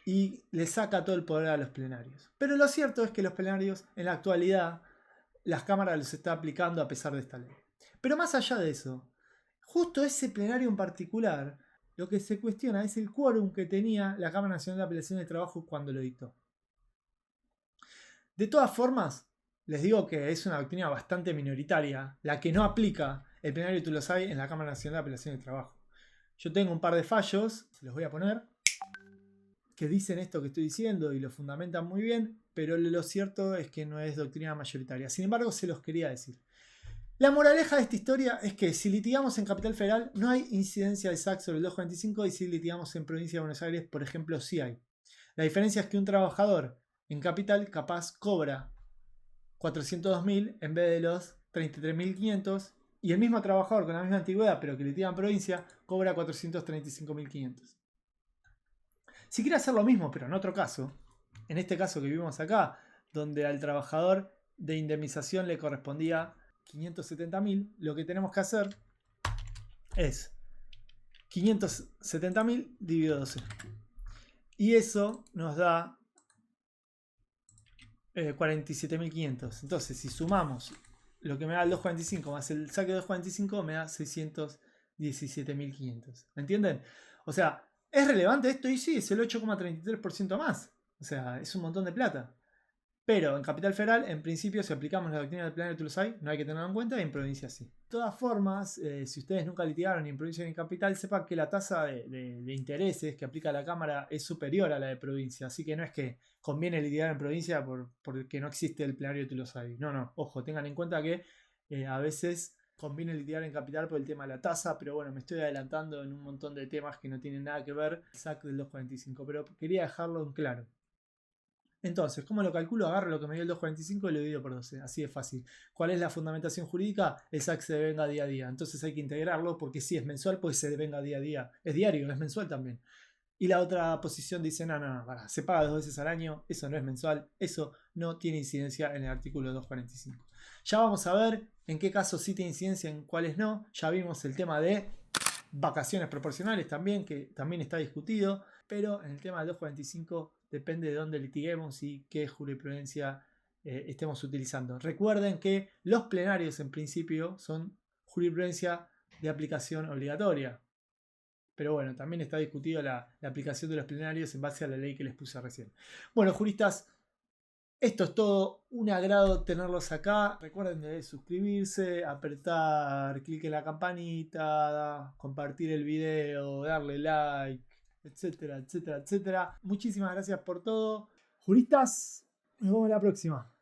y le saca todo el poder a los plenarios. Pero lo cierto es que los plenarios, en la actualidad, las cámaras los está aplicando a pesar de esta ley. Pero más allá de eso, justo ese plenario en particular, lo que se cuestiona es el quórum que tenía la Cámara Nacional de Apelación de Trabajo cuando lo dictó. De todas formas, les digo que es una doctrina bastante minoritaria, la que no aplica el plenario de Tolosai en la Cámara Nacional de Apelación de Trabajo. Yo tengo un par de fallos, se los voy a poner, que dicen esto que estoy diciendo y lo fundamentan muy bien, pero lo cierto es que no es doctrina mayoritaria. Sin embargo, se los quería decir. La moraleja de esta historia es que si litigamos en Capital Federal no hay incidencia del SAC sobre el 245 y si litigamos en Provincia de Buenos Aires, por ejemplo, sí hay. La diferencia es que un trabajador en Capital capaz cobra 402.000 en vez de los 33.500 y el mismo trabajador con la misma antigüedad pero que litiga en provincia cobra 435.500. Si quiere hacer lo mismo pero en otro caso, en este caso que vivimos acá, donde al trabajador de indemnización le correspondía 570.000, lo que tenemos que hacer es 570.000 dividido 12 y eso nos da 47.500. Entonces, si sumamos lo que me da el 245 más el saque de 245, me da 617.500. ¿Entienden? O sea, ¿es relevante esto? Y sí, es el 8,33% más. O sea, es un montón de plata. Pero en Capital Federal, en principio, si aplicamos la doctrina del plenario de Tolosai, no hay que tenerlo en cuenta, y en provincia sí. De todas formas, si ustedes nunca litigaron ni en provincia ni en capital, sepan que la tasa de intereses que aplica la Cámara es superior a la de provincia. Así que no es que conviene litigar en provincia porque no existe el plenario de Tolosai. No, ojo, tengan en cuenta que a veces conviene litigar en capital por el tema de la tasa, pero bueno, me estoy adelantando en un montón de temas que no tienen nada que ver con el SAC del 245, pero quería dejarlo en claro. Entonces, ¿cómo lo calculo? Agarro lo que me dio el 245 y lo divido por 12. Así de fácil. ¿Cuál es la fundamentación jurídica? El SAC se devenga día a día. Entonces hay que integrarlo porque si es mensual, pues se devenga día a día. Es diario, es mensual también. Y la otra posición dice, no, se paga 2 veces al año, eso no es mensual, eso no tiene incidencia en el artículo 245. Ya vamos a ver en qué casos sí tiene incidencia, en cuáles no. Ya vimos el tema de vacaciones proporcionales también, que también está discutido, pero en el tema del 245 depende de dónde litiguemos y qué jurisprudencia estemos utilizando. Recuerden que los plenarios en principio son jurisprudencia de aplicación obligatoria. Pero bueno, también está discutido la aplicación de los plenarios en base a la ley que les puse recién. Bueno, juristas, esto es todo. Un agrado tenerlos acá. Recuerden de suscribirse, apretar clic en la campanita, compartir el video, darle like, etcétera, etcétera, etcétera. Muchísimas gracias por todo. Juristas, nos vemos la próxima.